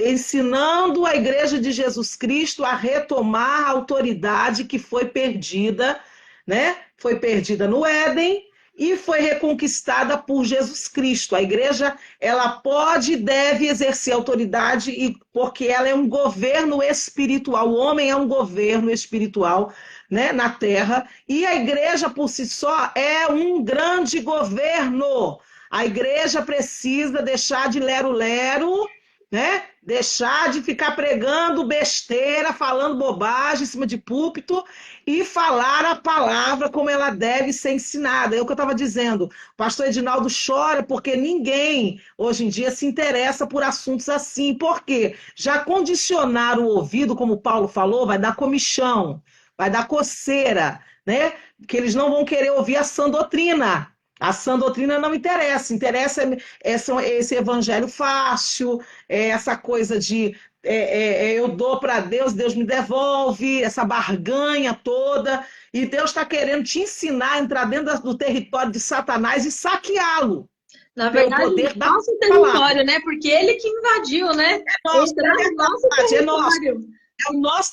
ensinando a Igreja de Jesus Cristo a retomar a autoridade que foi perdida, né? Foi perdida no Éden e foi reconquistada por Jesus Cristo. A igreja, ela pode e deve exercer autoridade porque ela é um governo espiritual. O homem é um governo espiritual, né, na terra, e a igreja por si só é um grande governo. A igreja precisa deixar de lero-lero, né? Deixar de ficar pregando besteira, falando bobagem em cima de púlpito e falar a palavra como ela deve ser ensinada. É o que eu estava dizendo. O pastor Edinaldo chora porque ninguém hoje em dia se interessa por assuntos assim. Por quê? Já condicionar o ouvido, como o Paulo falou, vai dar comichão, vai dar coceira, né? Que eles não vão querer ouvir a sã doutrina. A sã doutrina não interessa, interessa esse evangelho fácil, essa coisa de eu dou para Deus, Deus me devolve, essa barganha toda, e Deus está querendo te ensinar a entrar dentro do território de Satanás e saqueá-lo Na pelo verdade, poder da nosso palavra. território, né? Porque ele que invadiu, né? Nosso, Entrar no nosso é nosso, território. é o nosso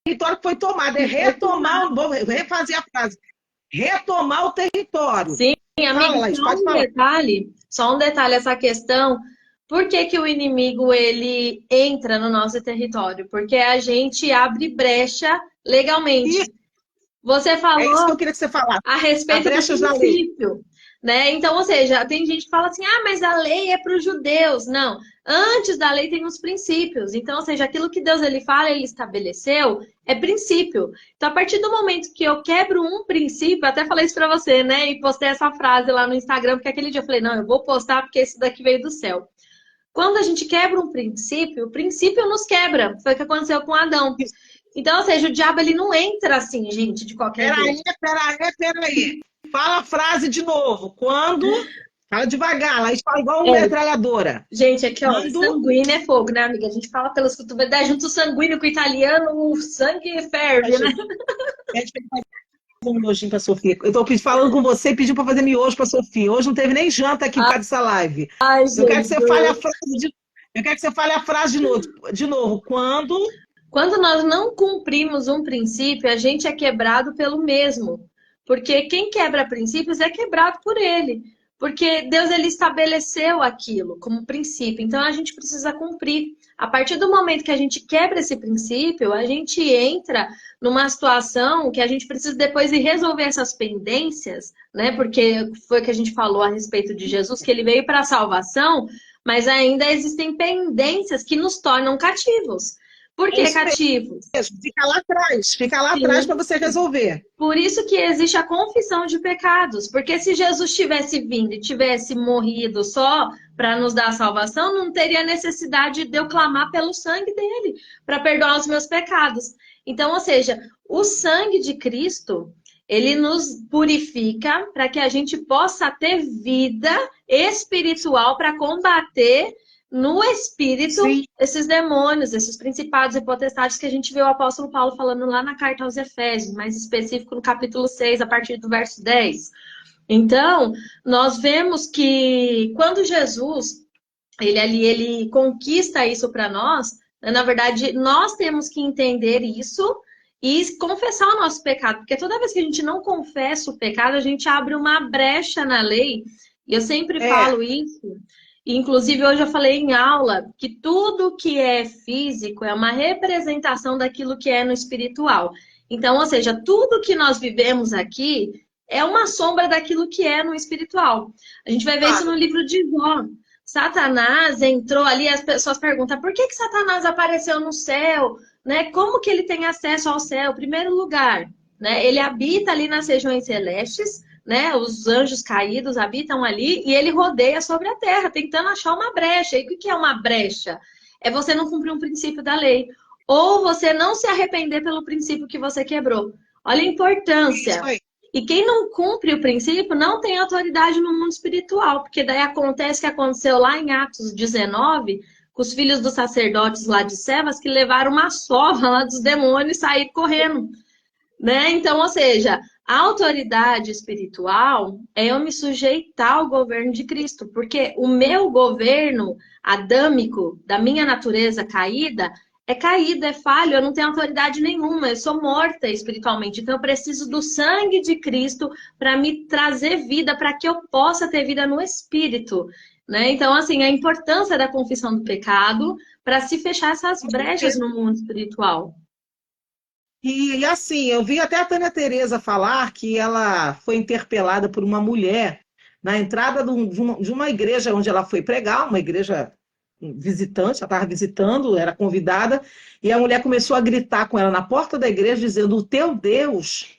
território que foi tomado, é retomar, vou refazer a frase, retomar o território. Sim, amigo, Fala, Laís, pode falar. só um detalhe essa questão. Por que que o inimigo ele entra no nosso território? Porque a gente abre brecha legalmente. Isso, Você é isso que falou eu queria que você falasse. a As respeito do brechas da lei. princípio, né? Então, ou seja, tem gente que fala assim, ah, mas a lei é para os judeus. Não, antes da lei tem os princípios. Então, ou seja, aquilo que Deus ele fala, ele estabeleceu, é princípio. Então, a partir do momento que eu quebro um princípio, até falei isso para você, né? E postei essa frase lá no Instagram, porque aquele dia eu falei, não, eu vou postar porque esse daqui veio do céu. Quando a gente quebra um princípio, o princípio nos quebra. Foi o que aconteceu com Adão. Então, ou seja, o diabo ele não entra assim, gente, de qualquer jeito. Peraí. Fala a frase de novo. Quando. Fala devagar, lá fala igual uma É, metralhadora. gente, aqui, ó, Quando. sanguíneo é fogo, né, amiga? A gente fala pelos cotovelos, dá junto o sanguíneo com o italiano, o sangue ferve, né? Pede pra ele fazer um miojinho pra Sofia. Eu tô falando com você e pediu pra fazer miojo pra Sofia. Hoje não teve nem janta aqui por causa dessa live. Ai, Eu quero que você fale a Jesus. frase de, eu quero que você fale a frase de novo. De novo. Quando. Quando nós não cumprimos um princípio, a gente é quebrado pelo mesmo. Porque quem quebra princípios é quebrado por ele. Porque Deus ele estabeleceu aquilo como princípio. Então a gente precisa cumprir. A partir do momento que a gente quebra esse princípio, a gente entra numa situação que a gente precisa depois de resolver essas pendências, né? Porque foi o que a gente falou a respeito de Jesus, que ele veio para a salvação, mas ainda existem pendências que nos tornam cativos. Por É que isso cativos? mesmo. Fica lá atrás Sim. para você resolver. Por isso que existe a confissão de pecados. Porque se Jesus tivesse vindo e tivesse morrido só para nos dar a salvação, não teria necessidade de eu clamar pelo sangue dele para perdoar os meus pecados. Então, ou seja, o sangue de Cristo, ele nos purifica para que a gente possa ter vida espiritual para combater no espírito Sim. esses demônios, esses principados e potestades que a gente vê o apóstolo Paulo falando lá na carta aos Efésios, mais específico no capítulo 6, a partir do verso 10. Então, nós vemos que quando Jesus, ele conquista isso para nós, né, na verdade, nós temos que entender isso e confessar o nosso pecado, porque toda vez que a gente não confessa o pecado, a gente abre uma brecha na lei, e eu sempre falo isso. Inclusive, hoje eu falei em aula que tudo que é físico é uma representação daquilo que é no espiritual. Então, ou seja, tudo que nós vivemos aqui é uma sombra daquilo que é no espiritual. A gente vai ver isso no livro de Jó. Satanás entrou ali, as pessoas perguntam, por que Satanás apareceu no céu? Né? Como que ele tem acesso ao céu? Primeiro lugar, né? Ele habita ali nas regiões celestes, né? Os anjos caídos habitam ali e ele rodeia sobre a terra, tentando achar uma brecha. E o que é uma brecha? É você não cumprir um princípio da lei. Ou você não se arrepender pelo princípio que você quebrou. Olha a importância. E quem não cumpre o princípio não tem autoridade no mundo espiritual, porque daí acontece o que aconteceu lá em Atos 19, com os filhos dos sacerdotes lá de Sevas, que levaram uma sova lá dos demônios e saíram correndo. Né? Então, ou seja, A autoridade espiritual é eu me sujeitar ao governo de Cristo, porque o meu governo adâmico, da minha natureza caída, é falho, eu não tenho autoridade nenhuma, eu sou morta espiritualmente. Então eu preciso do sangue de Cristo para me trazer vida, para que eu possa ter vida no espírito, né? Então, assim, a importância da confissão do pecado para se fechar essas brechas no mundo espiritual. E assim, eu vi até a Tânia Teresa falar que ela foi interpelada por uma mulher na entrada de uma igreja onde ela foi pregar, uma igreja visitante, ela estava visitando, era convidada, e a mulher começou a gritar com ela na porta da igreja, dizendo: o teu Deus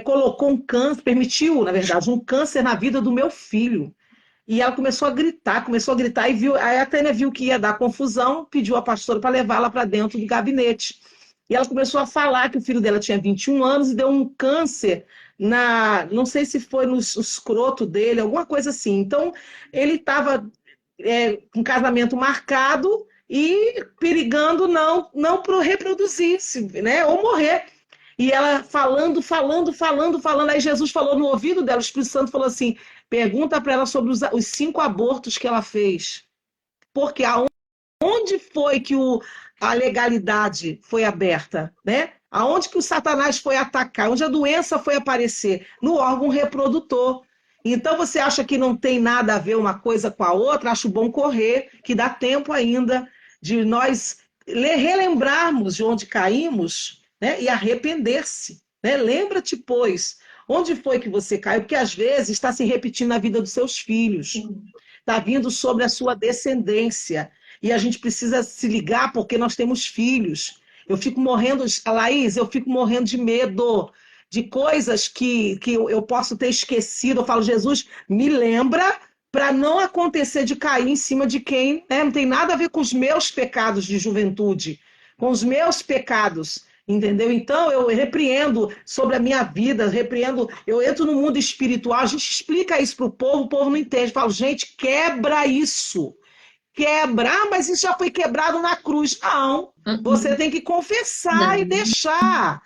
colocou um câncer, permitiu, na verdade, um câncer na vida do meu filho. E ela começou a gritar, e viu, aí a Tânia viu que ia dar confusão, pediu a pastora para levá-la para dentro do gabinete. E ela começou a falar que o filho dela tinha 21 anos e deu um câncer não sei se foi no escroto dele, alguma coisa assim. Então, ele estava com casamento marcado e perigando não reproduzir-se, né? Ou morrer. E ela falando, falando, falando, falando. Aí Jesus falou no ouvido dela, o Espírito Santo falou assim: pergunta para ela sobre os 5 abortos que ela fez. Porque aonde foi que a legalidade foi aberta, né? Aonde que o Satanás foi atacar? Onde a doença foi aparecer? No órgão reprodutor. Então você acha que não tem nada a ver uma coisa com a outra? Acho bom correr, que dá tempo ainda de nós relembrarmos de onde caímos, né? E arrepender-se, né? Lembra-te, pois, onde foi que você caiu? Porque às vezes está se repetindo na vida dos seus filhos, está vindo sobre a sua descendência. E a gente precisa se ligar porque nós temos filhos. Eu fico morrendo, Laís, eu fico morrendo de medo de coisas que eu posso ter esquecido. Eu falo: Jesus, me lembra para não acontecer de cair em cima de quem, né? Não tem nada a ver com os meus pecados de juventude, com os meus pecados. Entendeu? Então eu repreendo sobre a minha vida, repreendo, eu entro no mundo espiritual, a gente explica isso para o povo não entende. Eu falo: gente, quebra isso. Quebra, mas isso já foi quebrado na cruz. Não, você tem que confessar e Não. deixar.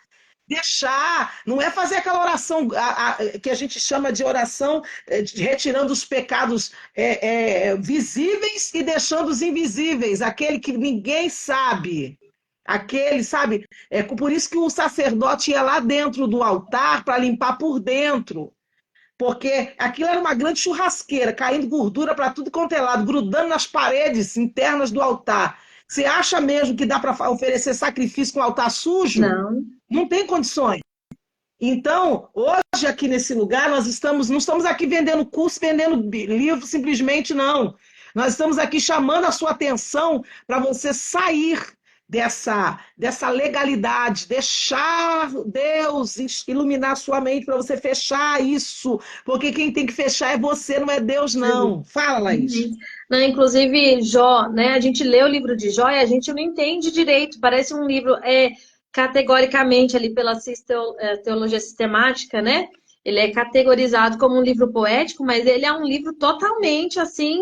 Deixar, não é fazer aquela oração que a gente chama de oração retirando os pecados visíveis e deixando os invisíveis, aquele que ninguém sabe. Aquele, sabe? Por isso que o sacerdote ia lá dentro do altar para limpar por dentro. Porque aquilo era uma grande churrasqueira, caindo gordura para tudo quanto é lado, grudando nas paredes internas do altar. Você acha mesmo que dá para oferecer sacrifício com o altar sujo? Não. Não tem condições. Então, hoje aqui nesse lugar, não estamos aqui vendendo curso, vendendo livro, simplesmente não. Nós estamos aqui chamando a sua atenção para você sair dessa legalidade, deixar Deus iluminar sua mente para você fechar isso, porque quem tem que fechar é você, não é Deus, não. Fala, Laís. Não, inclusive, Jó, né? A gente lê o livro de Jó e a gente não entende direito. Parece um livro categoricamente ali pela teologia sistemática, né? Ele é categorizado como um livro poético, mas ele é um livro totalmente assim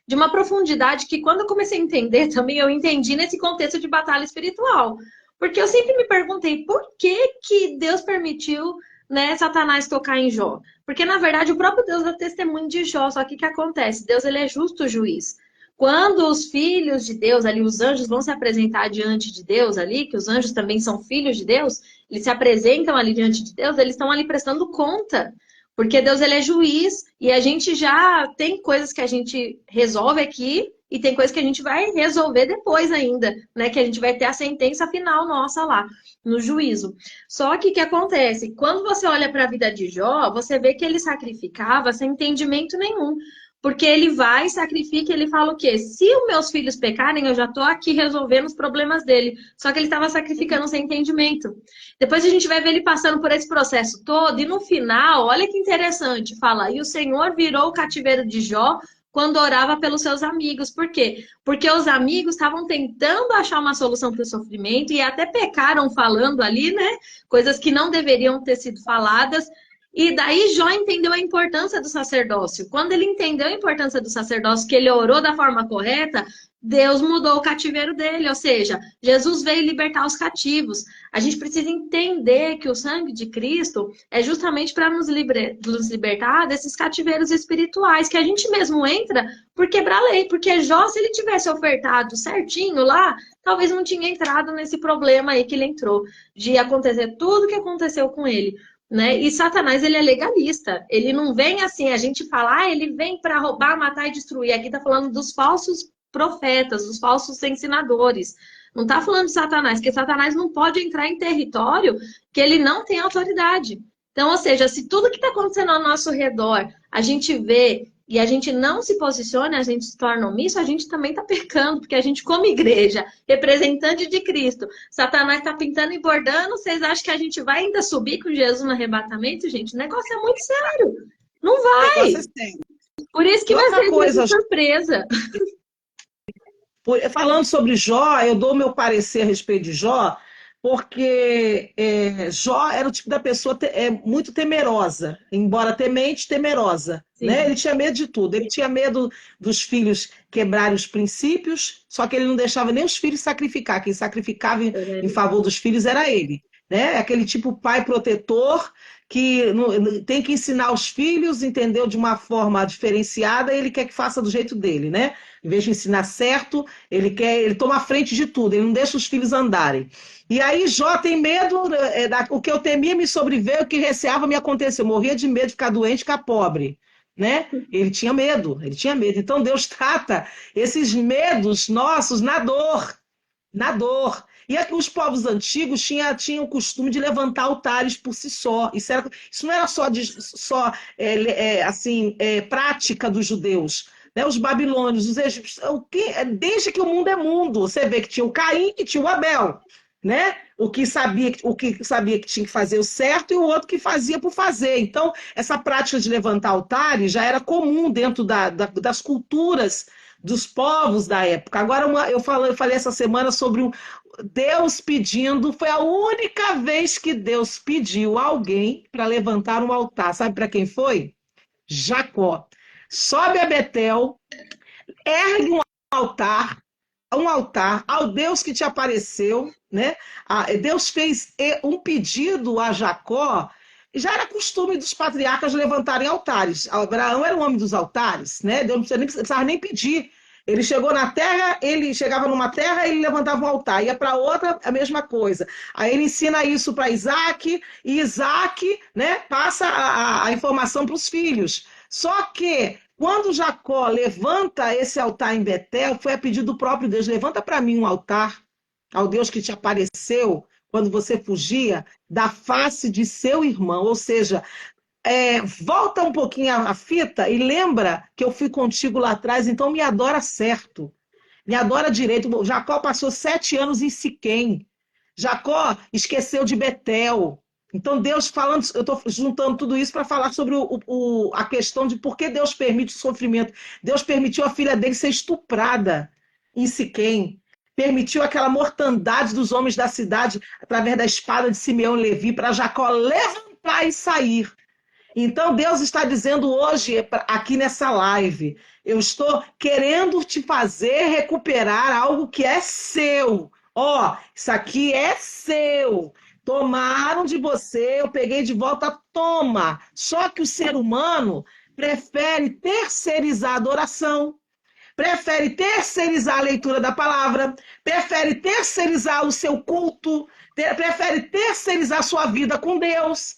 de uma profundidade que quando eu comecei a entender também eu entendi nesse contexto de batalha espiritual. Porque eu sempre me perguntei por que Deus permitiu, né, Satanás tocar em Jó? Porque, na verdade, o próprio Deus dá testemunho de Jó. Só que o que acontece? Deus, ele é justo juiz. Quando os filhos de Deus, ali, os anjos vão se apresentar diante de Deus ali, que os anjos também são filhos de Deus, eles se apresentam ali diante de Deus, eles estão ali prestando conta. Porque Deus, ele é juiz e a gente já tem coisas que a gente resolve aqui e tem coisas que a gente vai resolver depois ainda, né? Que a gente vai ter a sentença final nossa lá, no juízo. Só que o que acontece? Quando você olha para a vida de Jó, você vê que ele sacrificava sem entendimento nenhum. Porque ele vai, sacrifica e ele fala o quê? Se os meus filhos pecarem, eu já estou aqui resolvendo os problemas dele. Só que ele estava sacrificando sem entendimento. Depois a gente vai ver ele passando por esse processo todo. E no final, olha que interessante, fala: e o Senhor virou o cativeiro de Jó quando orava pelos seus amigos. Por quê? Porque os amigos estavam tentando achar uma solução para o sofrimento e até pecaram falando ali, né? Coisas que não deveriam ter sido faladas. E daí Jó entendeu a importância do sacerdócio. Quando ele entendeu a importância do sacerdócio, que ele orou da forma correta, Deus mudou o cativeiro dele, ou seja, Jesus veio libertar os cativos. A gente precisa entender que o sangue de Cristo é justamente para nos libertar desses cativeiros espirituais, que a gente mesmo entra por quebrar a lei, porque Jó, se ele tivesse ofertado certinho lá, talvez não tinha entrado nesse problema aí que ele entrou, de acontecer tudo o que aconteceu com ele. Né? E Satanás, ele é legalista. Ele não vem assim, a gente fala, ele vem para roubar, matar e destruir. Aqui está falando dos falsos profetas, dos falsos ensinadores. Não está falando de Satanás, porque Satanás não pode entrar em território que ele não tem autoridade. Então, ou seja, se tudo que está acontecendo ao nosso redor a gente vê e a gente não se posiciona, a gente se torna omisso, a gente também está pecando, porque a gente, como igreja, representante de Cristo, Satanás está pintando e bordando, vocês acham que a gente vai ainda subir com Jesus no arrebatamento, gente? O negócio é muito sério. Não O negócio vai. é sério. Por isso que E vai outra ser coisa, de surpresa. falando sobre Jó, eu dou meu parecer a respeito de Jó, porque Jó era o tipo da pessoa muito temerosa, embora temente, temerosa. Né? Ele Sim, tinha medo de tudo. Ele tinha medo dos filhos quebrarem os princípios, só que ele não deixava nem os filhos sacrificar. Quem sacrificava em favor dos filhos era ele. Né? Aquele tipo pai protetor que tem que ensinar os filhos, entendeu? De uma forma diferenciada, ele quer que faça do jeito dele, né? Em vez de ensinar certo, ele toma a frente de tudo, ele não deixa os filhos andarem. E aí Jó tem medo, o que eu temia me sobreveio, o que receava me aconteceu. Eu morria de medo de ficar doente, ficar pobre. Né? Ele tinha medo, ele tinha medo. Então Deus trata esses medos nossos na dor, na dor. E aqui os povos antigos tinham o costume de levantar altares por si só. Isso não era prática dos judeus. Né? Os babilônios, os egípcios, desde que o mundo é mundo, você vê que tinha o Caim e tinha o Abel. Né? O que sabia que tinha que fazer o certo e o outro que fazia por fazer. Então, essa prática de levantar altares já era comum dentro das culturas dos povos da época. Agora, eu falei essa semana sobre Deus pedindo, foi a única vez que Deus pediu a alguém para levantar um altar. Sabe para quem foi? Jacó. Sobe a Betel, ergue altar, um altar ao Deus que te apareceu, né? Deus fez um pedido a Jacó. Já era costume dos patriarcas levantarem altares. Abraão era o homem dos altares, né? Deus não precisava nem pedir. Ele chegou na terra, ele chegava numa terra, ele levantava um altar, ia para outra, a mesma coisa. Aí ele ensina isso para Isaac, e Isaac, né, passa a informação para os filhos. Só que quando Jacó levanta esse altar em Betel, foi a pedido do próprio Deus: levanta para mim um altar ao Deus que te apareceu quando você fugia da face de seu irmão. Ou seja, volta um pouquinho a fita e lembra que eu fui contigo lá atrás, então me adora certo, me adora direito. Jacó passou 7 anos em Siquém. Jacó esqueceu de Betel. Então, Deus falando, eu estou juntando tudo isso para falar sobre a questão de por que Deus permite o sofrimento. Deus permitiu a filha dele ser estuprada em Siquém. Permitiu aquela mortandade dos homens da cidade através da espada de Simeão e Levi para Jacó levantar e sair. Então, Deus está dizendo hoje, aqui nessa live, eu estou querendo te fazer recuperar algo que é seu. Ó, isso aqui é seu. Tomaram de você, eu peguei de volta, toma. Só que o ser humano prefere terceirizar a adoração, prefere terceirizar a leitura da palavra, prefere terceirizar o seu culto, prefere terceirizar a sua vida com Deus.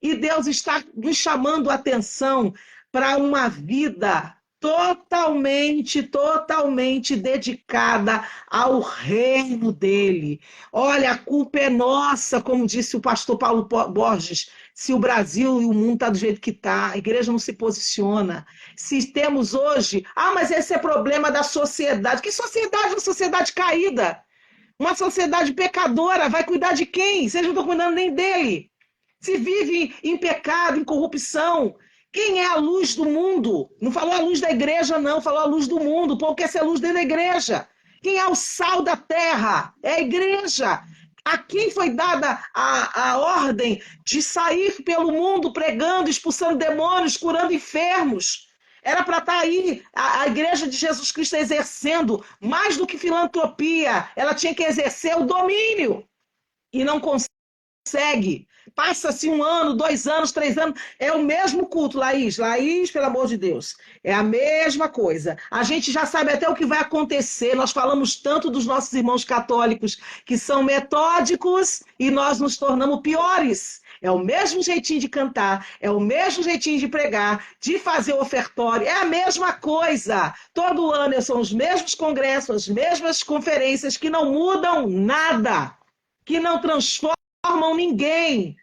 E Deus está nos chamando a atenção para uma vida totalmente, totalmente dedicada ao reino dele. Olha, a culpa é nossa, como disse o pastor Paulo Borges, se o Brasil e o mundo está do jeito que está, a igreja não se posiciona. Se temos hoje, mas esse é problema da sociedade. Que sociedade? Uma sociedade caída. Uma sociedade pecadora. Vai cuidar de quem? Vocês não estão cuidando nem dele. Se vive em pecado, em corrupção. Quem é a luz do mundo? Não falou a luz da igreja, não. Falou a luz do mundo. O povo quer ser a luz dentro da igreja. Quem é o sal da terra? É a igreja. A quem foi dada a ordem de sair pelo mundo pregando, expulsando demônios, curando enfermos. Era para estar aí a Igreja de Jesus Cristo exercendo mais do que filantropia. Ela tinha que exercer o domínio e não consegue. Passa-se 1 ano, 2 anos, 3 anos, é o mesmo culto, Laís. Laís, pelo amor de Deus, é a mesma coisa. A gente já sabe até o que vai acontecer. Nós falamos tanto dos nossos irmãos católicos que são metódicos e nós nos tornamos piores. É o mesmo jeitinho de cantar, é o mesmo jeitinho de pregar, de fazer o ofertório, é a mesma coisa. Todo ano são os mesmos congressos, as mesmas conferências que não mudam nada, que não transformam ninguém.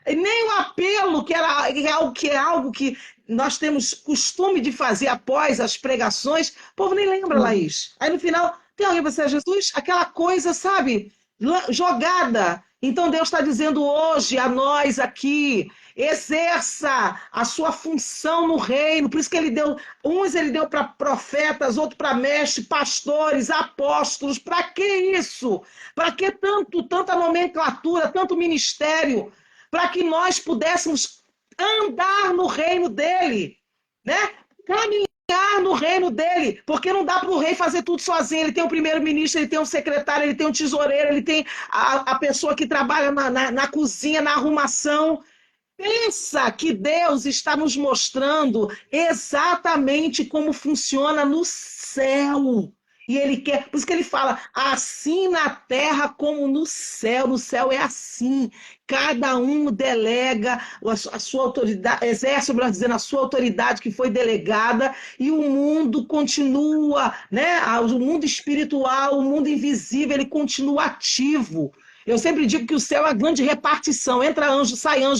E nem o apelo, que é algo que nós temos costume de fazer após as pregações, o povo nem lembra, Laís. Aí no final, tem alguém para ser Jesus? Aquela coisa, sabe, jogada. Então Deus está dizendo hoje a nós aqui, exerça a sua função no reino. Por isso que ele deu para profetas, outros para mestres, pastores, apóstolos. Para que isso? Para que tanta nomenclatura, tanto ministério? Para que nós pudéssemos andar no reino dele, né? Caminhar no reino dele, porque não dá para o rei fazer tudo sozinho. Ele tem um primeiro-ministro, ele tem um secretário, ele tem um tesoureiro, ele tem a pessoa que trabalha na cozinha, na arrumação. Pensa que Deus está nos mostrando exatamente como funciona no céu. E ele quer, por isso que ele fala, assim na terra como no céu. No céu é assim. Cada um delega a sua autoridade, exerce, melhor dizendo, a sua autoridade que foi delegada, e o mundo continua, né? O mundo espiritual, o mundo invisível, ele continua ativo. Eu sempre digo que o céu é a grande repartição. Entra anjo,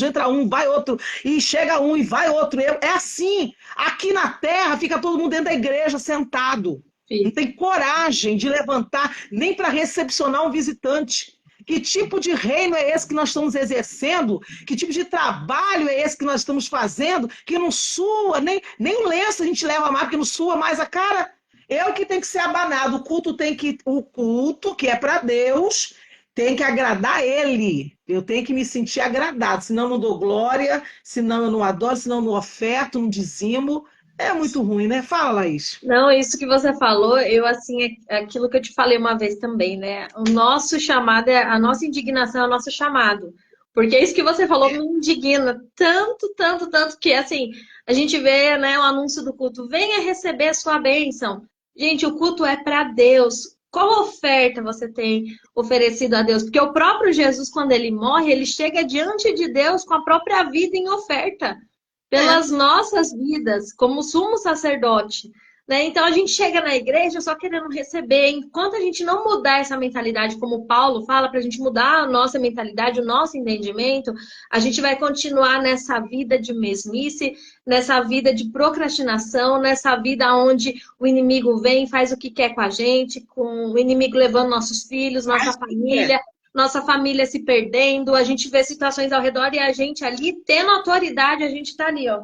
entra um, vai outro, e chega um e vai outro. É assim. Aqui na terra fica todo mundo dentro da igreja sentado. Não tem coragem de levantar nem para recepcionar um visitante. Que tipo de reino é esse que nós estamos exercendo? Que tipo de trabalho é esse que nós estamos fazendo? Que não sua, nem o lenço a gente leva mais, porque não sua mais a cara. Eu que tenho que ser abanado. O culto, que é para Deus, tem que agradar Ele. Eu tenho que me sentir agradado. Senão eu não dou glória, senão eu não adoro, senão eu não oferto, não dizimo. É muito ruim, né? Fala, Laís. Não, isso que você falou, eu assim, é aquilo que eu te falei uma vez também, né? O nosso chamado, a nossa indignação é o nosso chamado. Porque isso que você falou me indigna tanto, tanto, tanto, que assim, a gente vê, né, o anúncio do culto, venha receber a sua bênção. Gente, o culto é para Deus. Qual oferta você tem oferecido a Deus? Porque o próprio Jesus, quando ele morre, ele chega diante de Deus com a própria vida em oferta pelas nossas vidas, como sumo sacerdote. Né? Então a gente chega na igreja só querendo receber. Enquanto a gente não mudar essa mentalidade, como Paulo fala, para a gente mudar a nossa mentalidade, o nosso entendimento, a gente vai continuar nessa vida de mesmice, nessa vida de procrastinação, nessa vida onde o inimigo vem e faz o que quer com a gente, com o inimigo levando nossos filhos, nossa família se perdendo, a gente vê situações ao redor e a gente ali, tendo autoridade, a gente tá ali, ó,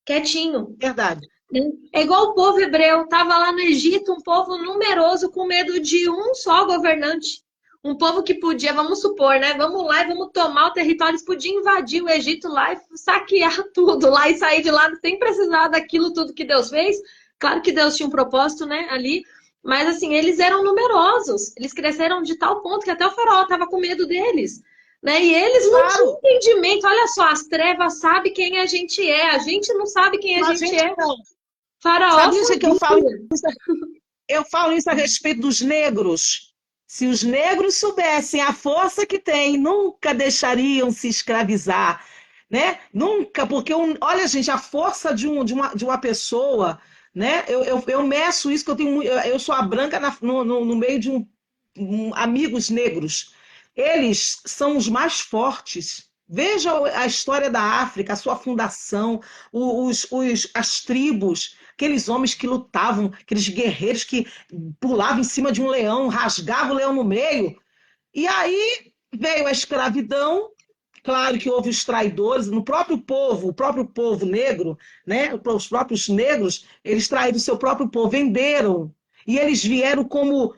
quietinho. Verdade. É igual o povo hebreu, tava lá no Egito, um povo numeroso com medo de um só governante. Um povo que podia, vamos supor, né? Vamos lá e vamos tomar o território, eles podiam invadir o Egito lá e saquear tudo lá e sair de lá sem precisar daquilo tudo que Deus fez. Claro que Deus tinha um propósito, né, ali, mas assim, eles eram numerosos, eles cresceram de tal ponto que até o faraó estava com medo deles. Né? E eles não tinham entendimento. Olha só, as trevas sabem quem a gente é, a gente não sabe quem a gente é. Não. Faraó Sabia que eu falo isso a respeito dos negros. Se os negros soubessem a força que têm, nunca deixariam se escravizar, né? Nunca, porque olha, gente, a força de uma pessoa, né? Eu meço isso, que eu sou a branca no meio de amigos negros. Eles são os mais fortes. Veja a história da África, a sua fundação, as tribos, aqueles homens que lutavam, aqueles guerreiros que pulavam em cima de um leão, rasgavam o leão no meio. E aí veio a escravidão. Claro que houve os traidores no o próprio povo negro, né? Os próprios negros, eles traíram o seu próprio povo, venderam. E eles vieram como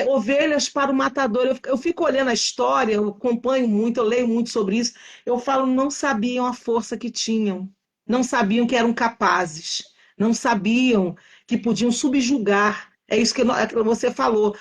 ovelhas para o matador. Eu fico olhando a história, eu acompanho muito, eu leio muito sobre isso. Eu falo, não sabiam a força que tinham, não sabiam que eram capazes. não sabiam que podiam subjugar. É isso que você falou.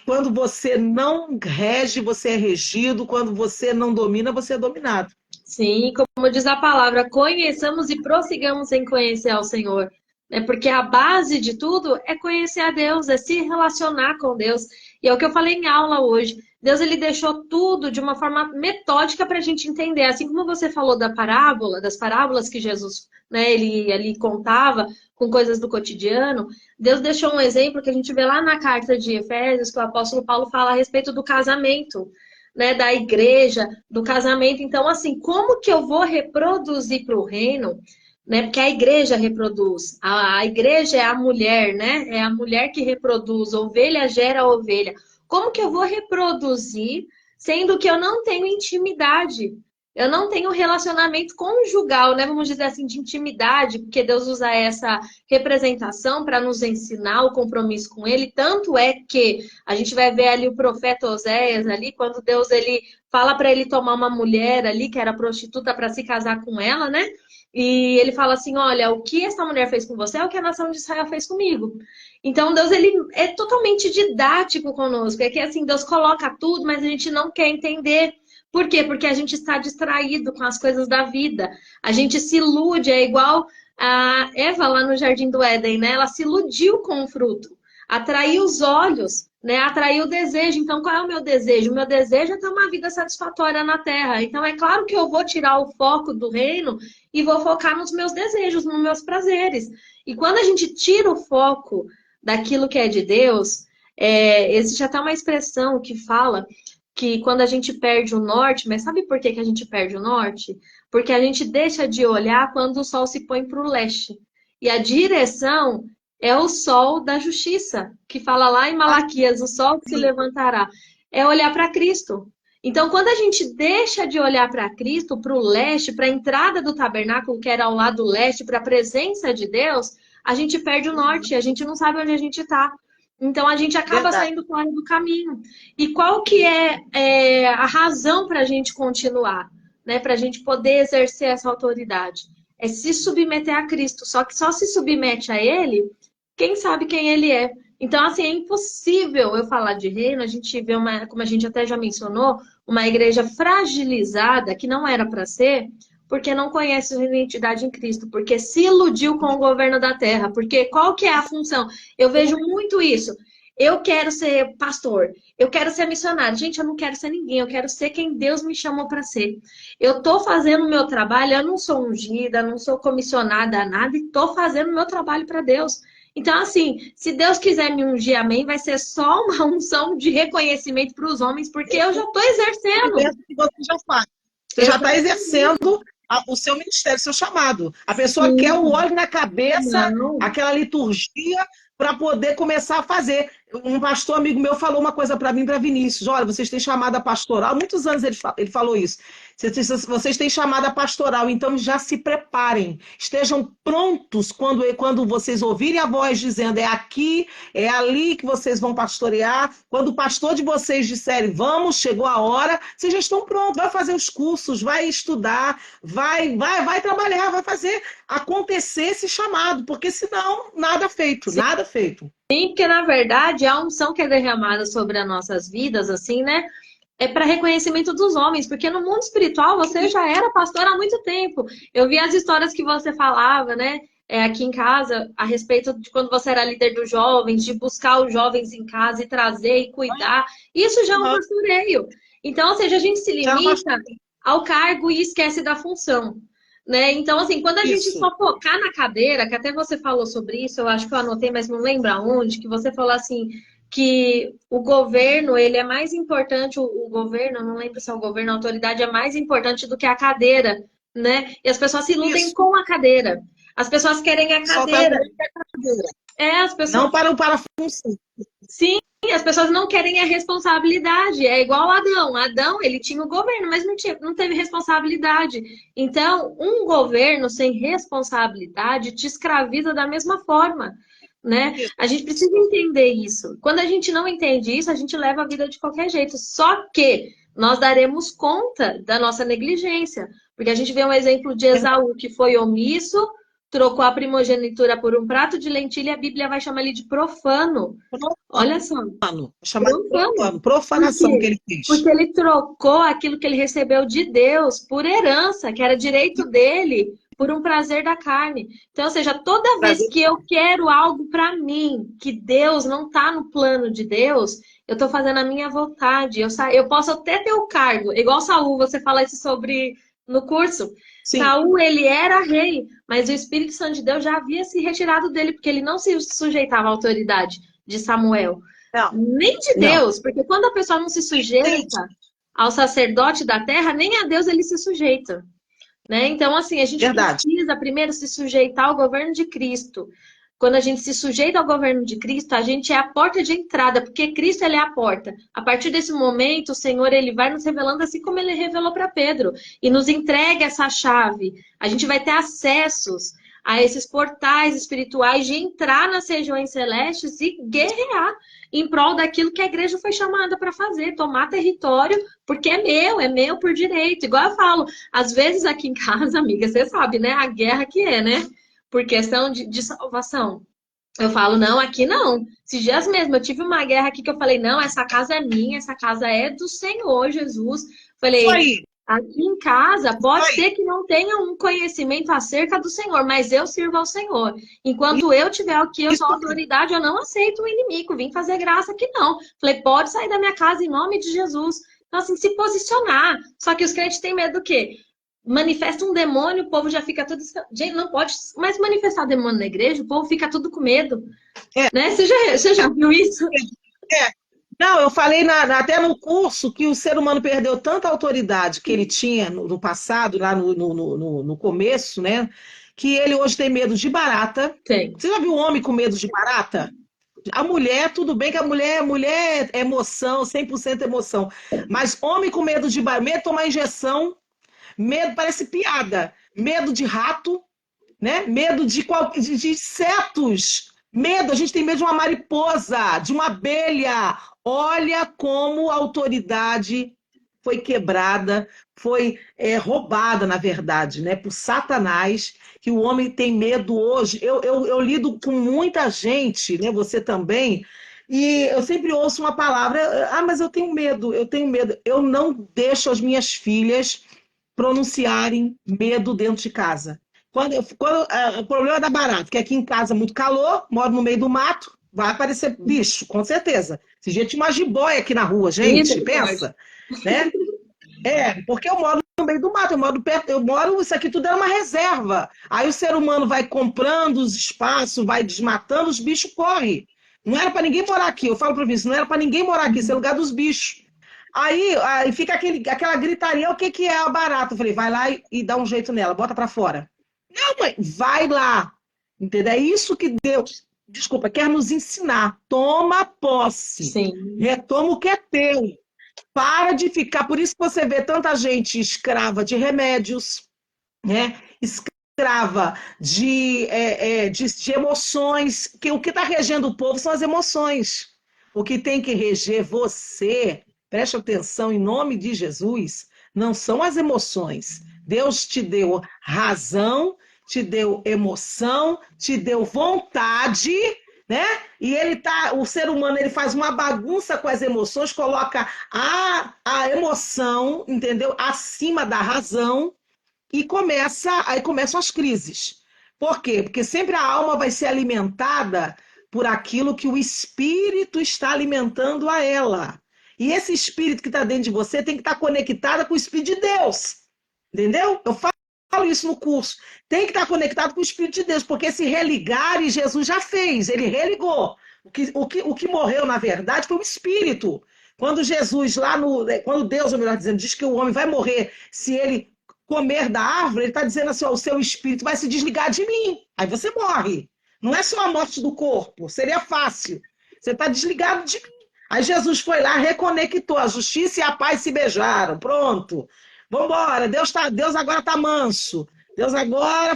Quando você não rege, você é regido. Quando você não domina, você é dominado. Sim, como diz a palavra, conheçamos e prossigamos em conhecer ao Senhor. Né? Porque a base de tudo é conhecer a Deus, é se relacionar com Deus. E é o que eu falei em aula hoje. Deus ele deixou tudo de uma forma metódica para a gente entender. Assim como você falou da parábola, das parábolas que Jesus, né, ele ali contava com coisas do cotidiano, Deus deixou um exemplo que a gente vê lá na carta de Efésios, que o apóstolo Paulo fala a respeito do casamento. Né, da igreja, do casamento. Então, assim, como que eu vou reproduzir para o reino? Né, porque a igreja reproduz. A igreja é a mulher, né? É a mulher que reproduz. Ovelha gera ovelha. Como que eu vou reproduzir, sendo que eu não tenho intimidade? Eu não tenho relacionamento conjugal, né? Vamos dizer assim, de intimidade, porque Deus usa essa representação para nos ensinar o compromisso com Ele. Tanto é que a gente vai ver ali o profeta Oséias ali, quando Deus ele fala para ele tomar uma mulher ali que era prostituta para se casar com ela, né? E ele fala assim, olha, o que essa mulher fez com você é o que a nação de Israel fez comigo. Então Deus ele é totalmente didático conosco. É que assim, Deus coloca tudo, mas a gente não quer entender. Por quê? Porque a gente está distraído com as coisas da vida. A gente se ilude, é igual a Eva lá no Jardim do Éden, né? Ela se iludiu com o fruto, atraiu os olhos, né? Atraiu o desejo. Então, qual é o meu desejo? O meu desejo é ter uma vida satisfatória na Terra. Então, é claro que eu vou tirar o foco do reino e vou focar nos meus desejos, nos meus prazeres. E quando a gente tira o foco daquilo que é de Deus, existe até uma expressão que fala que quando a gente perde o norte, mas sabe por que que a gente perde o norte? Porque a gente deixa de olhar quando o sol se põe para o leste. E a direção é o sol da justiça, que fala lá em Malaquias, o sol que se levantará. É olhar para Cristo. Então, quando a gente deixa de olhar para Cristo, para o leste, para a entrada do tabernáculo, que era ao lado leste, para a presença de Deus, a gente perde o norte, a gente não sabe onde a gente está. Então, a gente acaba Verdade. saindo fora do caminho. E qual que é a razão para a gente continuar? Né? Para a gente poder exercer essa autoridade? É se submeter a Cristo. Só que só se submete a Ele quem sabe quem Ele é. Então, assim, é impossível eu falar de reino. A gente vê como a gente até já mencionou, uma igreja fragilizada, que não era para ser, porque não conhece a identidade em Cristo, porque se iludiu com o governo da terra. Porque qual que é a função? Eu vejo muito isso. Eu quero ser pastor, eu quero ser missionário. Gente, eu não quero ser ninguém, eu quero ser quem Deus me chamou para ser. Eu estou fazendo o meu trabalho, eu não sou ungida, não sou comissionada a nada, e estou fazendo o meu trabalho para Deus. Então, assim, se Deus quiser me ungir, amém, vai ser só uma unção de reconhecimento para os homens, porque eu já estou exercendo. Que você já faz. Você já está exercendo o seu ministério, o seu chamado. A pessoa Sim. quer o óleo na cabeça, Não. aquela liturgia, para poder começar a fazer. Um pastor amigo meu falou uma coisa para mim, para Vinícius. Olha, vocês têm chamada pastoral. Há muitos anos ele falou isso. Vocês têm chamada pastoral, então já se preparem. Estejam prontos quando vocês ouvirem a voz dizendo é aqui, é ali que vocês vão pastorear. Quando o pastor de vocês disserem vamos, chegou a hora, vocês já estão prontos. Vai fazer os cursos, vai estudar, vai trabalhar, vai fazer acontecer esse chamado, porque senão nada feito, Sim. nada feito. Sim, porque na verdade a unção que é derramada sobre as nossas vidas, assim, né? É para reconhecimento dos homens, porque no mundo espiritual você já era pastor há muito tempo. Eu vi as histórias que você falava, né? Aqui em casa, a respeito de quando você era líder dos jovens, de buscar os jovens em casa e trazer e cuidar. Isso já é um pastoreio. Então, ou seja, a gente se limita ao cargo e esquece da função. Né? Então, assim, quando a gente Isso. só focar na cadeira, que até você falou sobre isso, eu acho que eu anotei, mas não lembro aonde, que você falou assim, que o governo, ele é mais importante, o governo, não lembro se é o governo, a autoridade é mais importante do que a cadeira, né? E as pessoas se iludem Isso. com a cadeira. As pessoas querem a Só cadeira. tá As pessoas... não para a função. Sim, as pessoas não querem a responsabilidade. É igual Adão. Adão, ele tinha o governo, mas não teve responsabilidade. Então, um governo sem responsabilidade te escraviza da mesma forma, né? A gente precisa entender isso. Quando a gente não entende isso, a gente leva a vida de qualquer jeito. Só que nós daremos conta da nossa negligência. Porque a gente vê um exemplo de Esaú, que foi omisso, trocou a primogenitura por um prato de lentilha, a Bíblia vai chamar ele de profano. Olha só, Chamado profano. Por profanação que quê? ele fez. Porque ele trocou aquilo que ele recebeu de Deus por herança, que era direito dele, por um prazer da carne. Então, ou seja, toda vez Prazer. que eu quero algo para mim, que Deus não está no plano de Deus, eu estou fazendo a minha vontade. Eu posso até ter o cargo, igual Saul, você fala isso sobre no curso. Sim. Saul, ele era rei, mas o Espírito Santo de Deus já havia se retirado dele, porque ele não se sujeitava à autoridade de Samuel, Não, nem de não. Deus, porque quando a pessoa não se sujeita ao sacerdote da terra, nem a Deus ele se sujeita, né? Então, assim, a gente Verdade. precisa primeiro se sujeitar ao governo de Cristo. Quando a gente se sujeita ao governo de Cristo, a gente é a porta de entrada, porque Cristo ele é a porta. A partir desse momento, o Senhor ele vai nos revelando assim como ele revelou para Pedro e nos entrega essa chave. A gente vai ter acessos a esses portais espirituais de entrar nas regiões celestes e guerrear em prol daquilo que a igreja foi chamada para fazer, tomar território, porque é meu por direito. Igual eu falo, às vezes aqui em casa, amiga, você sabe, né? A guerra que é, né? Por questão de salvação. Eu falo, não, aqui não. Esses dias mesmo, eu tive uma guerra aqui que eu falei, não, essa casa é minha, essa casa é do Senhor Jesus. Isso Falei, aí. aqui em casa pode Isso aí. ser que não tenha um conhecimento acerca do Senhor, mas eu sirvo ao Senhor. Enquanto eu tiver aqui, eu Isso sou aí. autoridade, eu não aceito o inimigo, vim fazer graça aqui não. Falei, pode sair da minha casa em nome de Jesus. Então, assim, se posicionar. Só que os crentes têm medo do quê? Manifesta um demônio, o povo já fica todo. Gente, não pode mais manifestar demônio na igreja, o povo fica tudo com medo. É, Né? Você já viu isso? é. Não, eu falei até no curso que o ser humano perdeu tanta autoridade que ele tinha no passado, lá no começo, né? Que ele hoje tem medo de barata. Tem. Você já viu um homem com medo de barata? A mulher, tudo bem que mulher é emoção, 100% emoção. Mas homem com medo de barata, medo de tomar injeção, medo, parece piada. Medo de rato, né? Medo de insetos. Medo, a gente tem medo de uma mariposa, de uma abelha. Olha como a autoridade foi quebrada, foi roubada, na verdade, né? Por Satanás, que o homem tem medo hoje. Eu lido com muita gente, né? Você também. E eu sempre ouço uma palavra, mas eu tenho medo, eu tenho medo. Eu não deixo as minhas filhas pronunciarem medo dentro de casa. O problema da barata, que aqui em casa é muito calor, moro no meio do mato, vai aparecer bicho, com certeza. Se gente tinha uma jiboia aqui na rua, gente, Misericórdia. pensa, né? Porque eu moro no meio do mato, eu moro perto, isso aqui tudo é uma reserva. Aí o ser humano vai comprando os espaços, vai desmatando, os bichos correm. Não era para ninguém morar aqui, eu falo para você, não era para ninguém morar aqui, isso é lugar dos bichos. Aí fica aquela gritaria, o que que é a barata? Eu falei, vai lá e dá um jeito nela, bota para fora. Não, mãe, vai lá. Entendeu? É isso que Deus, desculpa, quer nos ensinar. Toma posse. Sim. Retoma o que é teu. Para de ficar. Por isso que você vê tanta gente escrava de remédios, né? Escrava de emoções. Que o que está regendo o povo são as emoções. O que tem que reger você, preste atenção em nome de Jesus, não são as emoções. Deus te deu razão, te deu emoção, te deu vontade, né? E o ser humano, ele faz uma bagunça com as emoções, coloca a emoção, entendeu? Acima da razão e aí começam as crises. Por quê? Porque sempre a alma vai ser alimentada por aquilo que o espírito está alimentando a ela. E esse espírito que está dentro de você tem que estar conectado com o espírito de Deus. Entendeu? Eu falo isso no curso. Tem que estar conectado com o espírito de Deus, porque esse religar Jesus já fez, ele religou. O que morreu, na verdade, foi o espírito. Quando Jesus, quando Deus, ou melhor dizendo, diz que o homem vai morrer se ele comer da árvore, ele está dizendo assim: ó, o seu espírito vai se desligar de mim. Aí você morre. Não é só a morte do corpo, seria fácil. Você está desligado de mim. Aí Jesus foi lá, reconectou. A justiça e a paz se beijaram. Pronto. Vamos embora. Deus agora está manso. Deus agora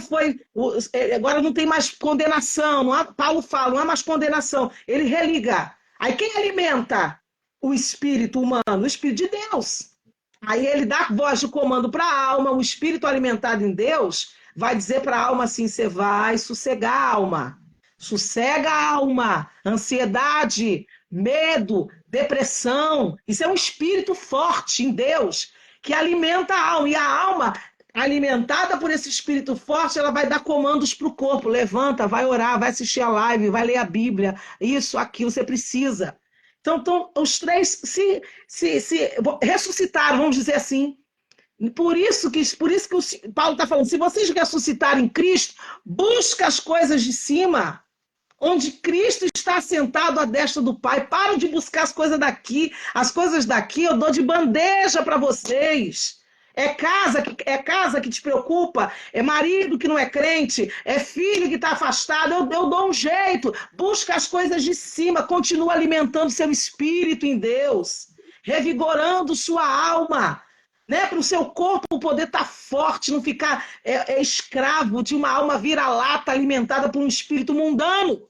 não tem mais condenação. Paulo fala, não há mais condenação. Ele religa. Aí quem alimenta o espírito humano? O espírito de Deus. Aí ele dá voz de comando para a alma, o espírito alimentado em Deus vai dizer para a alma assim: você vai sossegar a alma, sossega a alma, ansiedade, medo, depressão. Isso é um espírito forte em Deus que alimenta a alma. E a alma, alimentada por esse espírito forte, ela vai dar comandos para o corpo: levanta, vai orar, vai assistir a live, vai ler a Bíblia, isso, aquilo, você precisa. Então, os três se ressuscitaram, vamos dizer assim. Por isso que o Paulo está falando: se vocês ressuscitarem em Cristo, busca as coisas de cima, onde Cristo está sentado à destra do Pai. Para de buscar as coisas daqui eu dou de bandeja para vocês. É casa que te preocupa, é marido que não é crente, é filho que está afastado, eu dou um jeito. Busca as coisas de cima, continua alimentando seu espírito em Deus, revigorando sua alma, né? Para o seu corpo poder estar forte, não ficar escravo de uma alma vira-lata alimentada por um espírito mundano.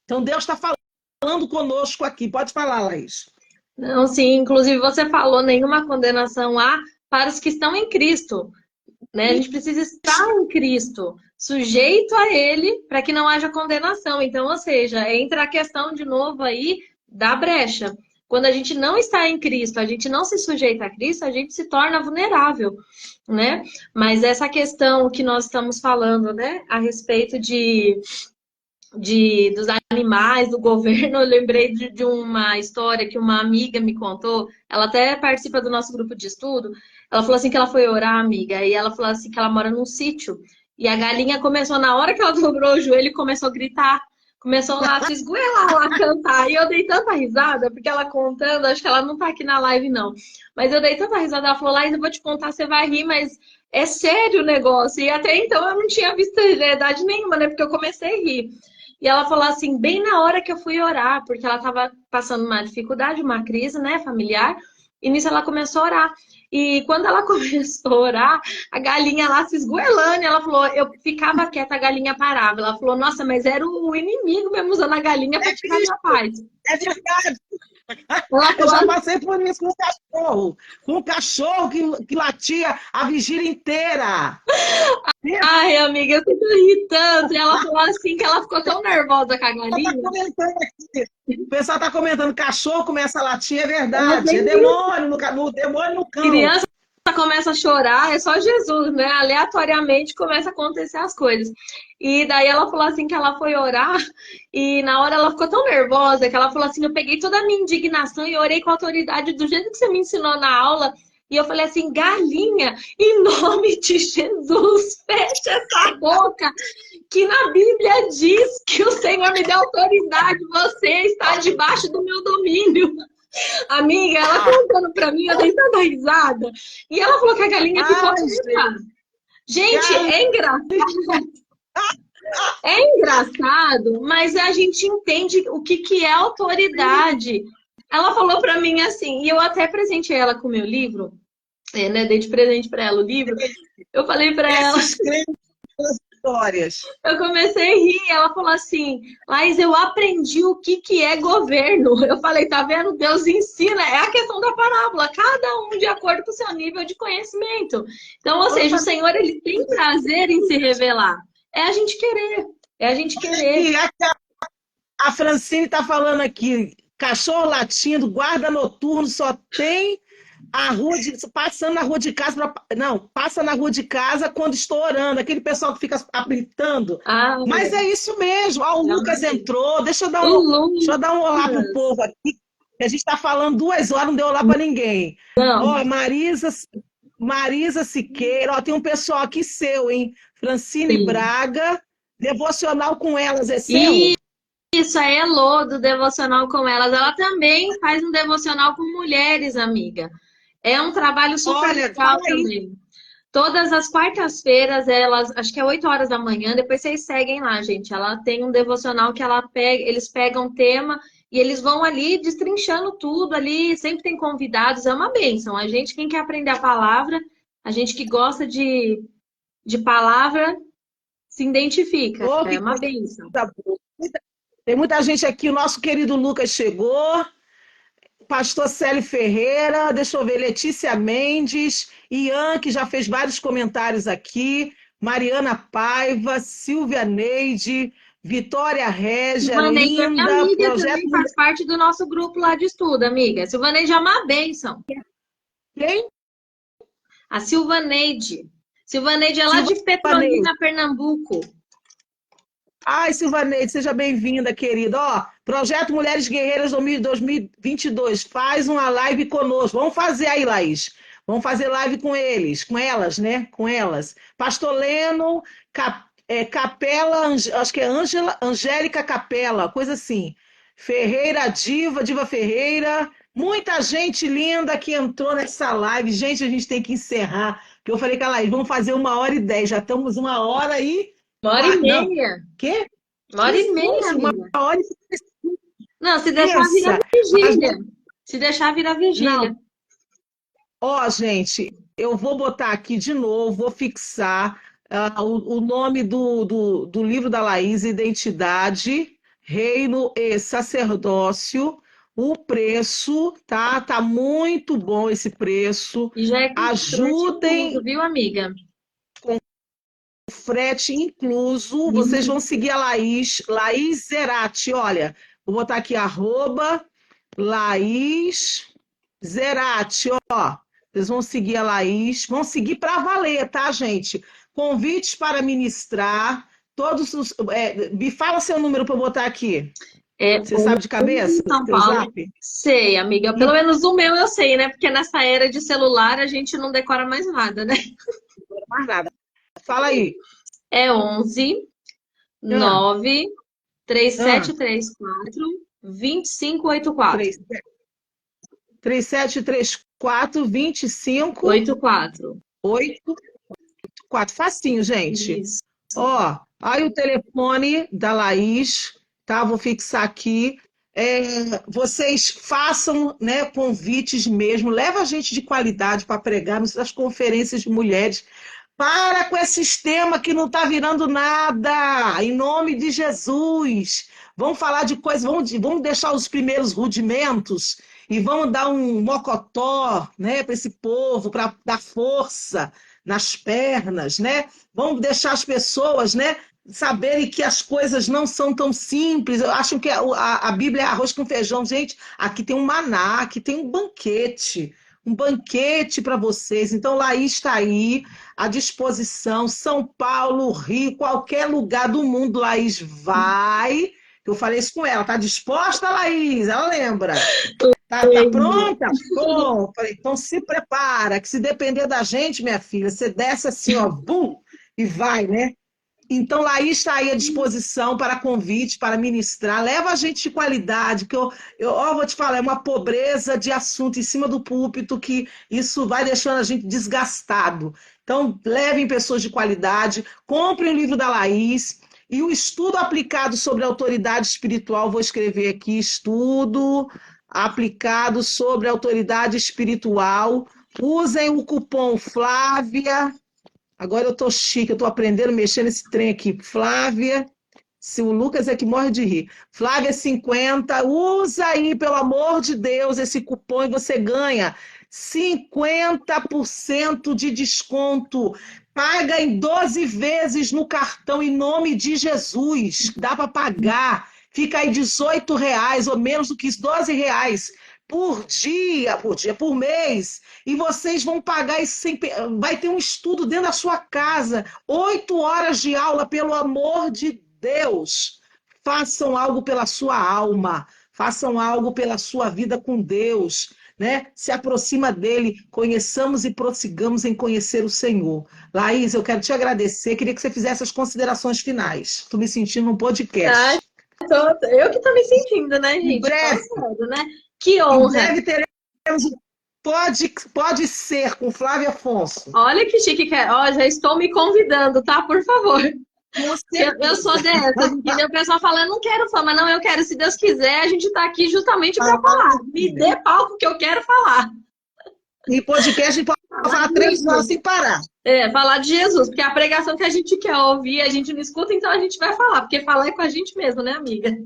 Então Deus está falando conosco aqui. Pode falar, Laís. Não, sim, inclusive você falou nenhuma condenação há para os que estão em Cristo, né? A gente precisa estar em Cristo, sujeito a Ele, para que não haja condenação. Então, ou seja, entra a questão de novo aí da brecha. Quando a gente não está em Cristo, a gente não se sujeita a Cristo, a gente se torna vulnerável, né? Mas essa questão que nós estamos falando, né, a respeito dos animais, do governo, eu lembrei de uma história que uma amiga me contou. Ela até participa do nosso grupo de estudo. Ela falou assim que ela foi orar, amiga, e ela falou assim que ela mora num sítio. E a galinha começou, na hora que ela dobrou o joelho, começou a gritar. Começou lá a se esgoelar, lá a cantar. E eu dei tanta risada, porque ela contando, acho que ela não tá aqui na live, não. Mas eu dei tanta risada, ela falou: Laís, eu vou te contar, você vai rir, mas é sério o negócio. E até então eu não tinha visto seriedade nenhuma, né? Porque eu comecei a rir. E ela falou assim, bem na hora que eu fui orar, porque ela estava passando uma dificuldade, uma crise, né, familiar, e nisso ela começou a orar. E quando ela começou a orar, a galinha lá se esgoelando, e ela falou, eu ficava quieta, a galinha parava. Ela falou, nossa, mas era o inimigo mesmo usando a galinha para tirar minha paz. É verdade. Ela Eu já falou, passei por isso com um cachorro que latia a vigília inteira. ai, amiga, eu tô irritando. E ela falou assim que ela ficou tão nervosa com a Tá galinha. comentando aqui. O pessoal está comentando: cachorro começa a latir, é Ela verdade. É tem demônio no cão. criança começa a chorar, é só Jesus, né? Aleatoriamente começa a acontecer as coisas. E daí ela falou assim que ela foi orar e na hora ela ficou tão nervosa que ela falou assim, eu peguei toda a minha indignação e orei com autoridade do jeito que você me ensinou na aula. E eu falei assim, galinha, em nome de Jesus, fecha essa boca, que na Bíblia diz que o Senhor me deu autoridade, você está debaixo do meu domínio. Amiga, ela contando pra mim, eu dei tanta risada. E ela falou que a galinha ficou quieta. Gente, é engraçado. É engraçado, mas a gente entende o que é autoridade. Ela falou pra mim assim, e eu até presenteei ela com o meu livro, né? Dei de presente pra ela o livro. Eu falei pra ela. Esses crentes das histórias. Eu comecei a rir, ela falou assim, Laís, eu aprendi o que é governo. Eu falei, tá vendo? Deus ensina, é a questão da parábola, cada um de acordo com o seu nível de conhecimento. Então, ou seja, o Senhor, ele tem prazer em se revelar. É a gente querer, é a gente querer. E a Francine está falando aqui: cachorro latindo, guarda noturno, só tem passando na rua de casa, não, passa na rua de casa quando estou orando, aquele pessoal que fica apitando. Ah, Mas é isso mesmo. Ó, o Lucas entrou. Deixa eu dar um olá pro povo aqui. A gente está falando 2 horas, não deu olá para ninguém. Ó, Marisa Siqueira, ó, tem um pessoal aqui seu, hein? Francine sim. Braga, devocional com elas, é seu? Isso, a Elô, do Devocional com Elas. Ela também faz um devocional com mulheres, amiga. É um trabalho super legal também. Todas as quartas-feiras, elas, acho que é 8 horas da manhã, depois vocês seguem lá, gente. Ela tem um devocional que eles pegam tema e eles vão ali destrinchando tudo ali, sempre tem convidados, é uma bênção. A gente, quem quer aprender a palavra, a gente que gosta de palavra, se identifica. Oh, é uma bênção. Tem muita gente aqui, o nosso querido Lucas chegou. Pastor Célio Ferreira, deixa eu ver, Letícia Mendes, Ian, que já fez vários comentários aqui, Mariana Paiva, Silvia Neide, Vitória Régia, Silvaneide é minha Linda, amiga Projeto também, Mulher. faz parte do nosso grupo lá de estudo, amiga. Silvaneide é uma bênção. Quem? A Silvaneide. Silvaneide é lá de Silvaneide. Petrolina, Pernambuco. Ai, Silvaneide, seja bem-vinda, querida. Ó, Projeto Mulheres Guerreiras 2022, faz uma live conosco. Vamos fazer aí, Laís. Vamos fazer live com eles, com elas, né? Com elas. Pastor Leno, Capela, acho que é Angélica Capela, coisa assim. Ferreira Diva, Diva Ferreira. Muita gente linda que entrou nessa live. Gente, a gente tem que encerrar. Que eu falei com a Laís, vamos fazer 1h10. Já estamos 1 hora e. Uma hora e Não, meia. quê? Uma hora Que e meia, susto, uma amiga. hora Não, se e deixar virar pensa. vigília. Se deixar virar vigília. Não, ó, gente, eu vou botar aqui de novo, vou fixar o nome do livro da Laís, Identidade, Reino e Sacerdócio, o preço, tá? Tá muito bom esse preço. E já é com frete incluso, Ajudem, viu, amiga? frete incluso. Vocês vão seguir a Laís, Laís Zerati, olha, vou botar aqui arroba Laís Zerati, ó. Vocês vão seguir a Laís, vão seguir para valer, tá, gente? Convites para ministrar, todos os. Me fala seu número para eu botar aqui. É Você sabe de cabeça? São Teu Paulo. zap? Sei, amiga. Pelo E menos o meu eu sei, né? Porque nessa era de celular a gente não decora mais nada, né? mais nada. Fala aí. É 11 Ah, 9 ah, 3734 2584. 3734 84. 2584. Facinho, gente. Isso. Ó, aí o telefone da Laís, tá? Vou fixar aqui. Vocês façam, né, convites mesmo, leva gente de qualidade para pregar nas conferências de mulheres. Para com esse sistema que não está virando nada, em nome de Jesus. Vamos falar de coisas, vamos deixar os primeiros rudimentos e vamos dar um mocotó, né, para esse povo, para dar força nas pernas, né? Vamos deixar as pessoas, né, saberem que as coisas não são tão simples. Eu acho que a Bíblia é arroz com feijão. Gente, aqui tem um maná, aqui tem um banquete para vocês. Então, Laís está aí à disposição. São Paulo, Rio, qualquer lugar do mundo, Laís vai. Eu falei isso com ela. Tá disposta, Laís? Ela lembra. Tá pronta? Bom, falei, então se prepara, que se depender da gente, minha filha, você desce assim, ó, bum, e vai, né? Então, Laís está aí à disposição para convite, para ministrar. Leva a gente de qualidade, que ó, vou te falar, é uma pobreza de assunto em cima do púlpito que isso vai deixando a gente desgastado. Então, levem pessoas de qualidade, comprem o livro da Laís e o estudo aplicado sobre autoridade espiritual. Vou escrever aqui: estudo aplicado sobre autoridade espiritual. Usem o cupom Flávia. Agora eu tô chique, eu tô aprendendo a mexer nesse trem aqui. Flávia, se o Lucas é que morre de rir. Flávia 50, usa aí, pelo amor de Deus, esse cupom e você ganha 50% de desconto. Paga em 12 vezes no cartão em nome de Jesus. Dá para pagar. Fica aí R$ 18 ou menos do que isso, R$ 12 por mês. E vocês vão pagar isso sem. Vai ter um estudo dentro da sua casa, 8 horas de aula, pelo amor de Deus. Façam algo pela sua alma, façam algo pela sua vida com Deus, né? Se aproxima dele, conheçamos e prossigamos em conhecer o Senhor. Laís, eu quero te agradecer, queria que você fizesse as considerações finais. Estou me sentindo num Ai, podcast. eu que tô me sentindo, né, Em gente? Fala breve, sério, né? Que em honra. breve teremos. Pode ser com Flávio Afonso. Olha que chique que é. Ó, já estou me convidando, tá? Por favor. Com Eu sou certeza. dessas, entendeu? O pessoal fala, eu não quero fama, não, eu quero, se Deus quiser, a gente tá aqui justamente para falar. Me dê palco que eu quero falar. Em podcast a gente pode Falar falar de 3 horas Jesus. sem parar. Falar de Jesus, porque a pregação que a gente quer ouvir, a gente não escuta, então a gente vai falar, porque falar é com a gente mesmo, né, amiga?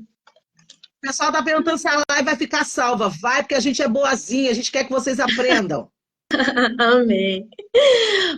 O pessoal tá perguntando se a live vai ficar salva. Vai, porque a gente é boazinha, a gente quer que vocês aprendam. Amém.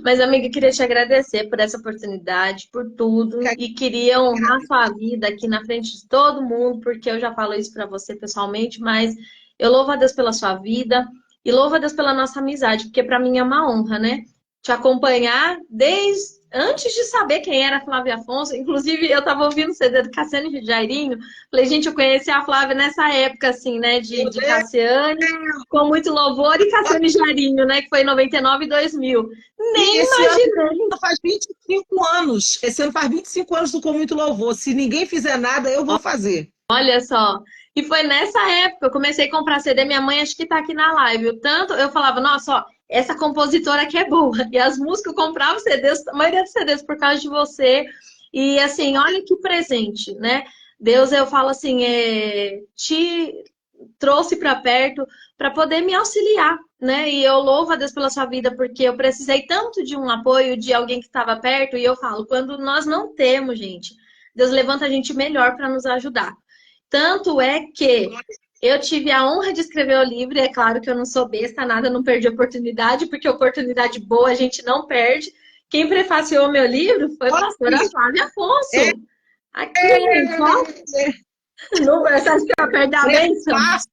Mas, amiga, eu queria te agradecer por essa oportunidade, por tudo, Quer- e queria honrar sua vida aqui na frente de todo mundo, porque eu já falo isso para você pessoalmente, mas eu louvo a Deus pela sua vida e louvo a Deus pela nossa amizade, porque para mim é uma honra, né? Te acompanhar desde antes de saber quem era a Flávia Afonso. Inclusive, eu estava ouvindo o CD do Cassiane e Jairinho. Falei, gente, eu conheci a Flávia nessa época, assim, né, Meu de Deus, Cassiane, com muito louvor, e Cassiane e Jairinho, né, que foi em 99 e 2000. e Nem esse ano imaginei. faz 25 anos. Esse ano faz 25 anos do Com Muito Louvor. Se ninguém fizer nada, eu vou fazer. Olha só. E foi nessa época, eu comecei a comprar CD, minha mãe acho que tá aqui na live. O tanto eu falava, nossa, ó, essa compositora aqui é boa. E as músicas eu comprava CDs, a maioria dos CDs por causa de você. E assim, olha que presente, né? Deus, eu falo assim, te trouxe para perto para poder me auxiliar, né? E eu louvo a Deus pela sua vida, porque eu precisei tanto de um apoio de alguém que estava perto. E eu falo, quando nós não temos, gente, Deus levanta a gente melhor para nos ajudar. Tanto é que eu tive a honra de escrever o livro, e é claro que eu não sou besta, nada, não perdi a oportunidade, porque oportunidade boa a gente não perde. Quem prefaciou meu livro foi a Olha pastora aí. Flávia É, Afonso. Aqui, ó, não, você acha que eu perdi a bênção? prefácio.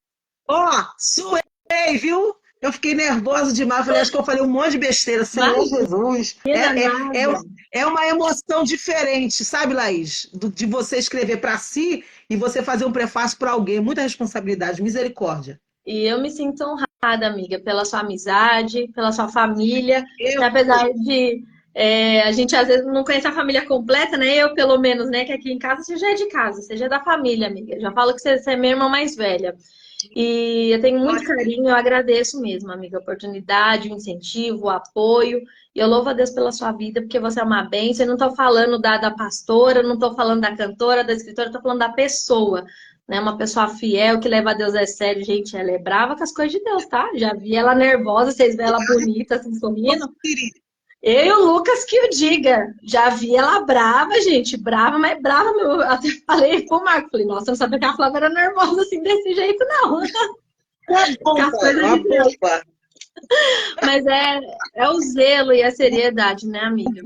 Ó, suei, viu? Eu fiquei nervosa demais. Falei, acho que eu falei um monte de besteira. Senhor Jesus. Imagina nada. É uma emoção diferente, sabe, Laís? De você escrever para si e você fazer um prefácio para alguém. Muita responsabilidade, misericórdia. E eu me sinto honrada, amiga, pela sua amizade, pela sua família, que Eu, apesar de a gente às vezes não conhece a família completa, né? Eu, pelo menos, né? Que aqui em casa você já é de casa, você já é da família, amiga. Já falo que você é minha irmã mais velha. E eu tenho muito carinho, eu agradeço mesmo, amiga, a oportunidade, o incentivo, o apoio. E eu louvo a Deus pela sua vida, porque você é uma bênção. Eu não estou falando da pastora, não estou falando da cantora, da escritora, estou falando da pessoa, né? Uma pessoa fiel que leva a Deus a sério. Gente, ela é brava com as coisas de Deus, tá? Já vi ela nervosa, vocês vê ela bonita, assim, sorrindo. Eu e o Lucas que o diga. Já vi ela brava, gente. Brava, mas brava. Eu até falei pro Marco, falei, nossa, eu não sabia que a Flávia era nervosa assim, desse jeito, não. uma Com as bomba, coisas uma de Deus. bomba. Mas é o zelo e a seriedade, né, amiga?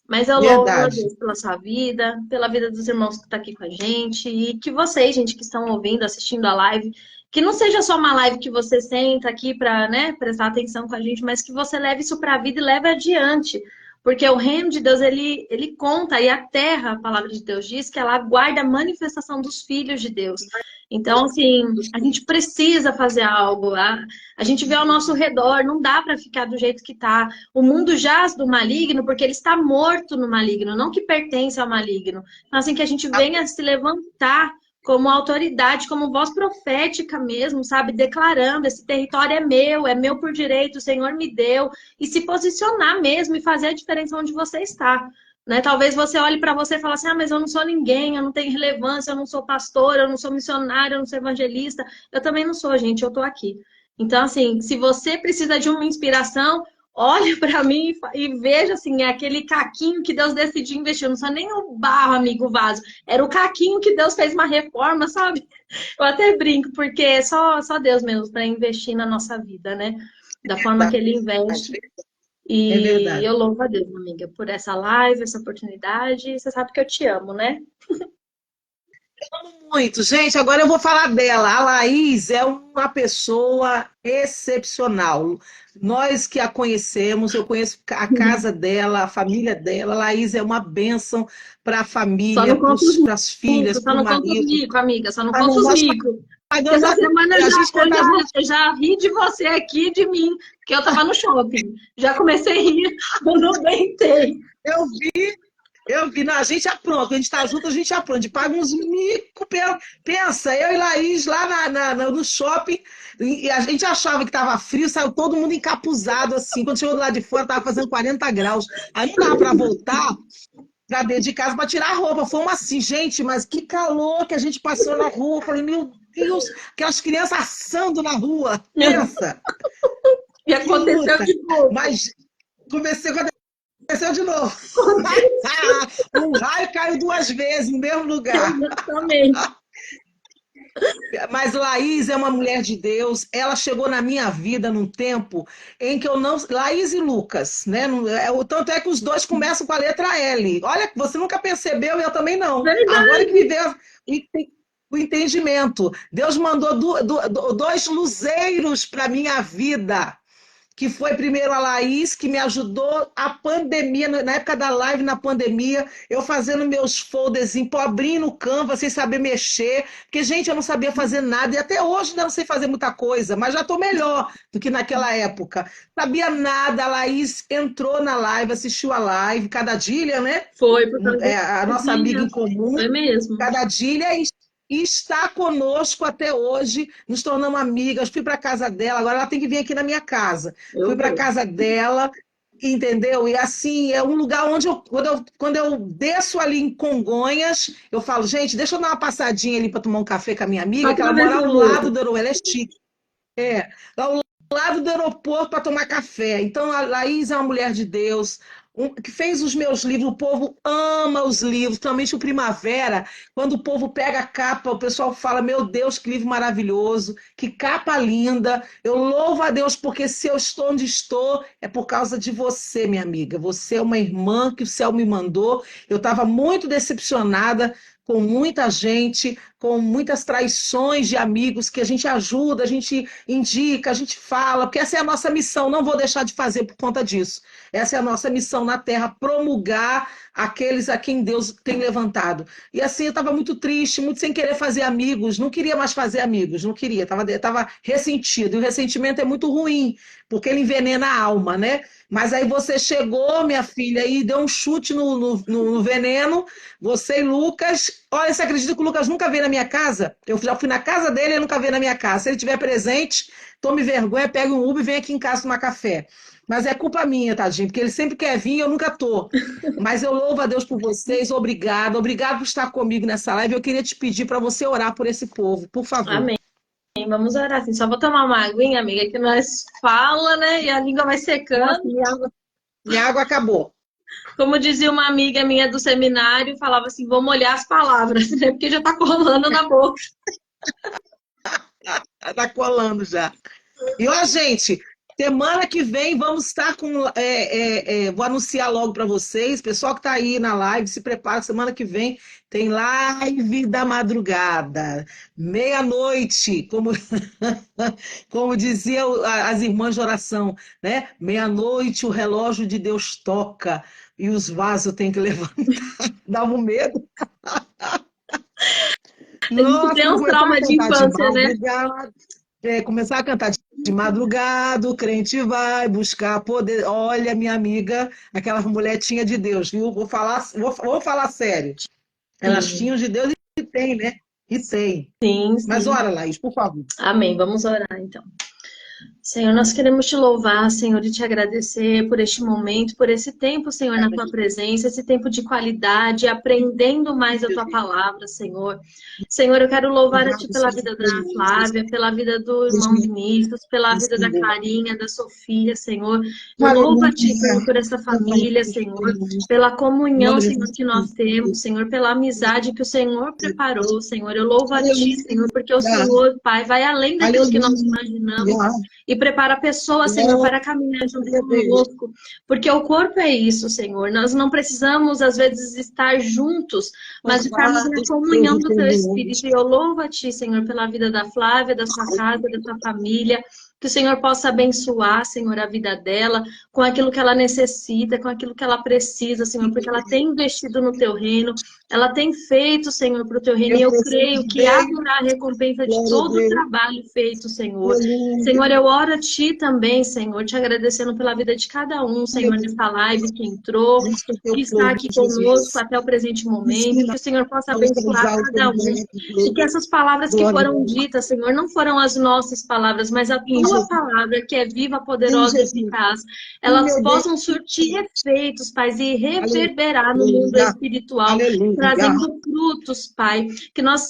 Mas eu louvo a Verdade. Deus pela sua vida, pela vida dos irmãos que estão aqui com a gente. E que vocês, gente, que estão ouvindo, assistindo a live, que não seja só uma live que você senta aqui para, né, prestar atenção com a gente, mas que você leve isso para a vida e leve adiante. Porque o reino de Deus, ele conta, e a terra, a palavra de Deus diz, que ela aguarda a manifestação dos filhos de Deus. Então, assim, a gente precisa fazer algo. A gente vê ao nosso redor, não dá para ficar do jeito que está. O mundo jaz do maligno porque ele está morto no maligno, não que pertence ao maligno. Então, assim, que a gente venha se levantar como autoridade, como voz profética mesmo, sabe? Declarando, esse território é meu por direito, o Senhor me deu. E se posicionar mesmo e fazer a diferença onde você está. Né? Talvez você olhe para você e fale assim, mas eu não sou ninguém, eu não tenho relevância, eu não sou pastor, eu não sou missionário, eu não sou evangelista. Eu também não sou, gente, eu estou aqui. Então, assim, se você precisa de uma inspiração, olhe para mim e veja, assim, é aquele caquinho que Deus decidiu investir. Não sou nem o barro, amigo, o vaso. Era o caquinho que Deus fez uma reforma, sabe? Eu até brinco, porque é só Deus mesmo para investir na nossa vida, né? Da forma que Ele investe. É E verdade. eu louvo a Deus, amiga, por essa live, essa oportunidade. Você sabe que eu te amo, né? Muito. Gente, agora eu vou falar dela. A Laís é uma pessoa excepcional. Nós que a conhecemos, eu conheço a casa dela, a família dela. A Laís é uma bênção para a Só família, não conta os para as filhas, micos, só para o não conta os marido. micos, amiga, só não Ah, conta não, os nós micos. Porque pagamos essa semana a gente conta eu já ri de você aqui, de mim, porque eu tava no shopping. Já comecei a rir, eu não aguentei. eu Eu vi, não, a gente apronta, a gente tá junto, a gente apronta, a gente paga uns mico, pensa, eu e Laís lá no shopping, e a gente achava que tava frio, saiu todo mundo encapuzado assim, quando chegou do lado de fora tava fazendo 40 graus, aí não dava para voltar para dentro de casa para tirar a roupa, fomos assim, gente, mas que calor que a gente passou na rua, eu falei, meu Deus, aquelas crianças assando na rua, pensa, E que aconteceu luta, de novo. mas comecei a aconteceu de novo. Um raio caiu duas vezes no mesmo lugar. Exatamente. Mas Laís é uma mulher de Deus, ela chegou na minha vida num tempo em que eu não. Laís e Lucas, né? Tanto é que os dois começam com a letra L. Olha, você nunca percebeu, e eu também não. Agora que me Verdade. veio o entendimento. Deus mandou dois luzeiros para minha vida, que foi primeiro a Laís, que me ajudou a pandemia, na época da live, na pandemia, eu fazendo meus folders em pobrinho no Canva, sem saber mexer, porque, gente, eu não sabia fazer nada, e até hoje ainda não sei fazer muita coisa, mas já estou melhor do que naquela época. Sabia nada, a Laís entrou na live, assistiu a live, Cadadilha, né? Foi por causa A das nossa amiga em minhas. comum, Foi mesmo. Cadadilha, e está conosco até hoje, nos tornamos amigas. Fui para a casa dela, agora ela tem que vir aqui na minha casa. Fui Eu para a vou. casa dela, entendeu? E assim, é um lugar onde quando eu desço ali em Congonhas, eu falo, gente, deixa eu dar uma passadinha ali para tomar um café com a minha amiga, Só que pra ela ver mora se ao lado muda. do aeroporto, ela é chique. É, ao lado do aeroporto para tomar café. Então, a Laís é uma mulher de Deus, que fez os meus livros. O povo ama os livros, principalmente o Primavera. Quando o povo pega a capa, o pessoal fala: Meu Deus, que livro maravilhoso, que capa linda. Eu louvo a Deus, porque se eu estou onde estou, é por causa de você, minha amiga. Você é uma irmã que o céu me mandou. Eu estava muito decepcionada com muita gente, com muitas traições de amigos que a gente ajuda, a gente indica, a gente fala, porque essa é a nossa missão, não vou deixar de fazer por conta disso. Essa é a nossa missão na Terra, promulgar aqueles a quem Deus tem levantado. E assim, eu estava muito triste, muito sem querer fazer amigos, não queria mais fazer amigos, não queria, estava ressentido. E o ressentimento é muito ruim, porque ele envenena a alma, né? Mas aí você chegou, minha filha, e deu um chute no veneno, você e Lucas. Olha, você acredita que o Lucas nunca veio na minha casa? Eu já fui na casa dele e ele nunca veio na minha casa. Se ele tiver presente, tome vergonha, pegue um Uber e vem aqui em casa tomar café. Mas é culpa minha, tadinho, porque ele sempre quer vir e eu nunca tô. Mas eu louvo a Deus por vocês, obrigado. Obrigado por estar comigo nessa live. Eu queria te pedir para você orar por esse povo, por favor. Amém. Vamos orar assim. Só vou tomar uma aguinha, amiga, que nós fala, né? E a língua vai Nossa, secando. minha água acabou. Como dizia uma amiga minha do seminário, falava assim, vou molhar as palavras, né? Porque já tá colando na boca. Tá colando já. E ó, gente, semana que vem vamos estar com. Vou anunciar logo para vocês, pessoal que está aí na live, se prepara, semana que vem tem live da madrugada, meia-noite, como, como diziam as irmãs de oração, né? Meia-noite o relógio de Deus toca e os vasos têm que levantar. Dava um medo. A gente Nossa, tem vou uns começar a traumas de cantar de infância, né? madrugada. Começar a cantar de madrugada, o crente vai buscar poder. Olha, minha amiga, aquela mulher tinha de Deus, viu? Vou falar sério. Elas Sim, tinham de Deus e tem, né? E tem. sim, Mas sim. ora, Laís, por favor. Amém. Vamos orar então. Senhor, nós queremos te louvar, Senhor, e te agradecer por este momento, por esse tempo, Senhor, na tua presença, esse tempo de qualidade, aprendendo mais a tua palavra, Senhor. Senhor, eu quero louvar a ti pela vida da Flávia, pela vida do irmão Vinícius, pela vida da Clarinha, da Sofia, Senhor. Eu louvo a ti, Senhor, por essa família, Senhor, pela comunhão, Senhor, que nós temos, Senhor, pela amizade que o Senhor preparou, Senhor. Eu louvo a ti, Senhor, porque o Senhor, Pai, vai além daquilo que nós imaginamos e prepara a pessoa, Senhor, para caminhar junto conosco, porque o corpo é isso, Senhor. Nós não precisamos, às vezes, estar juntos, mas estarmos na comunhão do Teu Espírito. E eu louvo a Ti, Senhor, pela vida da Flávia, da sua casa, da sua família. Que o Senhor possa abençoar, Senhor, a vida dela, com aquilo que ela necessita, com aquilo que ela precisa, Senhor, porque ela tem investido no Teu reino, ela tem feito, Senhor, para o Teu reino, e eu creio que haverá a recompensa de todo o trabalho feito, Senhor. Senhor, eu oro a Ti também, Senhor, te agradecendo pela vida de cada um, Senhor, nessa live que entrou, que está aqui conosco até o presente momento, que o Senhor possa abençoar cada um, e que essas palavras que foram ditas, Senhor, não foram as nossas palavras, mas a Tua tua palavra, que é viva, Sim, poderosa e Jesus. eficaz, Sim, elas meu Deus. possam surtir efeitos, Pai, e reverberar no mundo Aleluia. espiritual, Aleluia. trazendo frutos, Pai.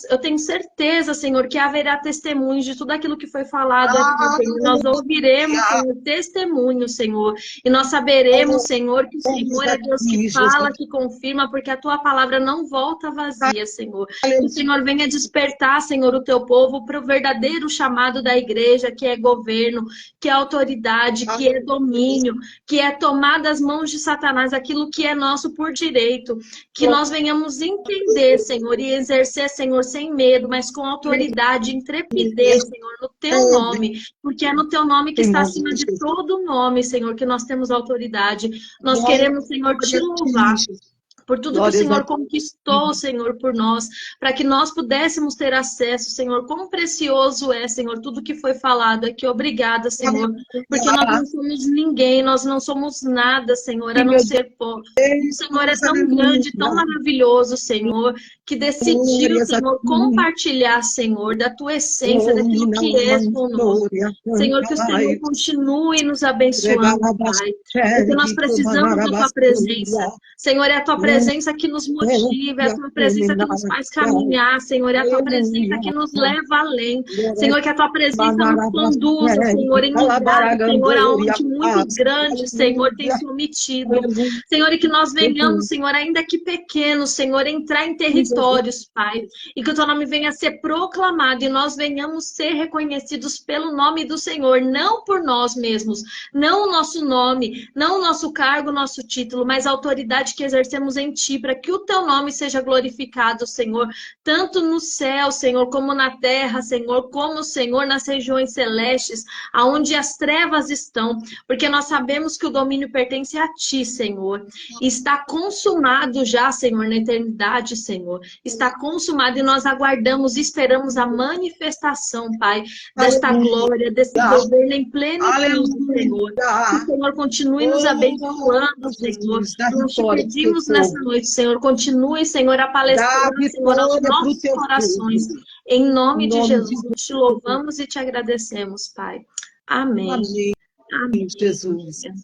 Eu tenho certeza, Senhor, que haverá testemunhos de tudo aquilo que foi falado aqui, Senhor. Nós ouviremos, Aleluia. Senhor, testemunhos, Senhor. E nós saberemos, Senhor, que o Estamos Senhor é Deus que aqui, fala, Jesus. que confirma, porque a tua palavra não volta vazia, Senhor. Que o Aleluia. Senhor venha despertar, Senhor, o teu povo para o verdadeiro chamado da igreja, que é governo, que é autoridade, que é domínio, que é tomar das mãos de Satanás aquilo que é nosso por direito. Que nós venhamos entender, Senhor, e exercer, Senhor, sem medo, mas com autoridade, intrepidez, Senhor, no teu nome, porque é no teu nome que Em está nome acima de de Jesus. todo nome, Senhor, que nós temos autoridade. Nós Glória queremos, Senhor, te a louvar ti, Jesus. por tudo que o Glórias a Senhor ti. conquistou, Senhor, por nós, para que nós pudéssemos ter acesso, Senhor. Quão precioso é, Senhor, tudo que foi falado aqui. Obrigada, Senhor, porque nós não somos ninguém, nós não somos nada, Senhor, a Sim, não meu ser pó. O Senhor é Deus. tão grande, tão Aleluia. maravilhoso, Senhor, que decidiu, Glórias a Senhor, ti. compartilhar, Senhor, da tua essência, daquilo Domina que a és conosco. glória, Senhor, que o Senhor cantai. continue nos abençoando, Pai, porque nós Regalabastere, precisamos da tua presença. comanarabastura. Senhor, é a tua presença que nos motiva, é a tua presença que nos faz caminhar, Senhor, é a tua presença Aleluia. que nos leva além. Senhor, que a tua presença nos conduza, Senhor, Manarabastere, em lugares, Senhor, calabaragandoria, aonde muito paz. grande, Senhor, tem Aleluia. prometido. Aleluia. Senhor, e que nós venhamos, Jesus. Senhor, ainda que pequenos, Senhor, entrar em territórios, Pai, e que o teu nome venha a ser proclamado e nós venhamos ser reconhecidos pelo nome do Senhor, não por nós mesmos, não o nosso nome, não o nosso cargo, o nosso título, mas a autoridade que exercemos em Ti, para que o Teu nome seja glorificado, Senhor, tanto no céu, Senhor, como na terra, Senhor, como, Senhor, nas regiões celestes, aonde as trevas estão, porque nós sabemos que o domínio pertence a Ti, Senhor, e está consumado já, Senhor, na eternidade, Senhor, está consumado e nós aguardamos e esperamos a manifestação, Pai, desta Aleluia. glória, desse governo em plenitude, Senhor. Que o Aleluia. Senhor continue nos Oh, abençoando, Senhor. Jesus, dá Nós te vitória para o teu pedimos nessa povo. noite, Senhor. Continue, Senhor, a palestrar, Dá Senhor, aos vitória para o nossos teu corações. povo. Em Em nome de nome de Jesus, te louvamos e te agradecemos, Pai. Amém. Amém, Amém. Jesus. Deus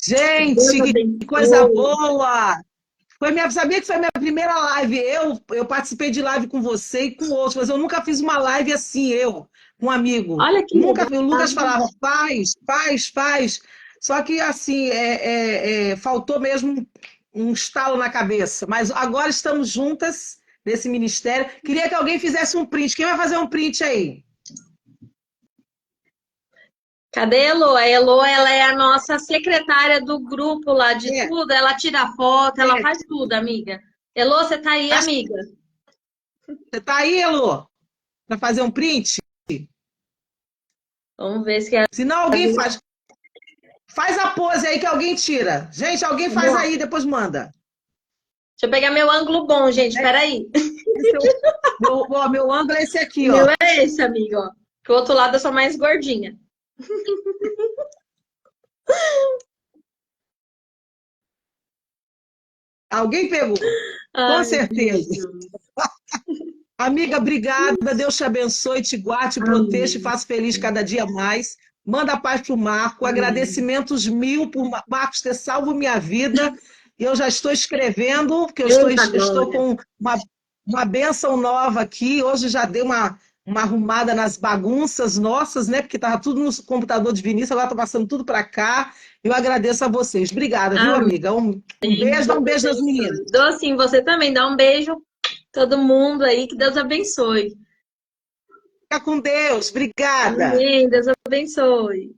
Gente, que coisa abençoe. boa! Sabia que foi a minha primeira live. Eu participei de live com você e com outros, mas eu nunca fiz uma live assim, com um amigo. Olha que Nunca. legal. O Lucas falava, faz, faz, faz. Só que assim, faltou mesmo um estalo na cabeça. Mas agora estamos juntas nesse ministério. Queria que alguém fizesse um print. Quem vai fazer um print aí? Cadê a Elo? A Elo, ela é a nossa secretária do grupo lá de É, tudo. Ela tira foto, ela é. faz tudo, amiga. Elo, você tá aí, amiga? Você tá aí, Elô? Para fazer um print? Vamos ver se é. Se não, alguém faz. Faz a pose aí que alguém tira. Gente, alguém faz aí, depois manda. Deixa eu pegar meu ângulo bom, gente. Peraí. Meu ângulo é esse aqui, O ó. meu é esse, amigo, ó. Que o outro lado eu sou mais gordinha. Alguém pegou, com Ai, certeza. Jesus. Amiga, obrigada. Deus te abençoe, te guarde, te proteja, te Amém. faça feliz cada dia mais. Manda a paz pro Marco. Amém. Agradecimentos mil por Marcos ter salvo minha vida. E eu já estou escrevendo, porque eu Eita estou glória. com uma bênção nova aqui. Hoje já dei uma arrumada nas bagunças nossas, né? Porque estava tudo no computador de Vinícius, agora está passando tudo para cá. Eu agradeço a vocês. Obrigada, viu, Amém. amiga? Um beijo, dá um beijo nas meninas. Dou sim, você também. Dá um beijo. Todo mundo aí, que Deus abençoe. Fica com Deus. Obrigada. Amém. Deus abençoe.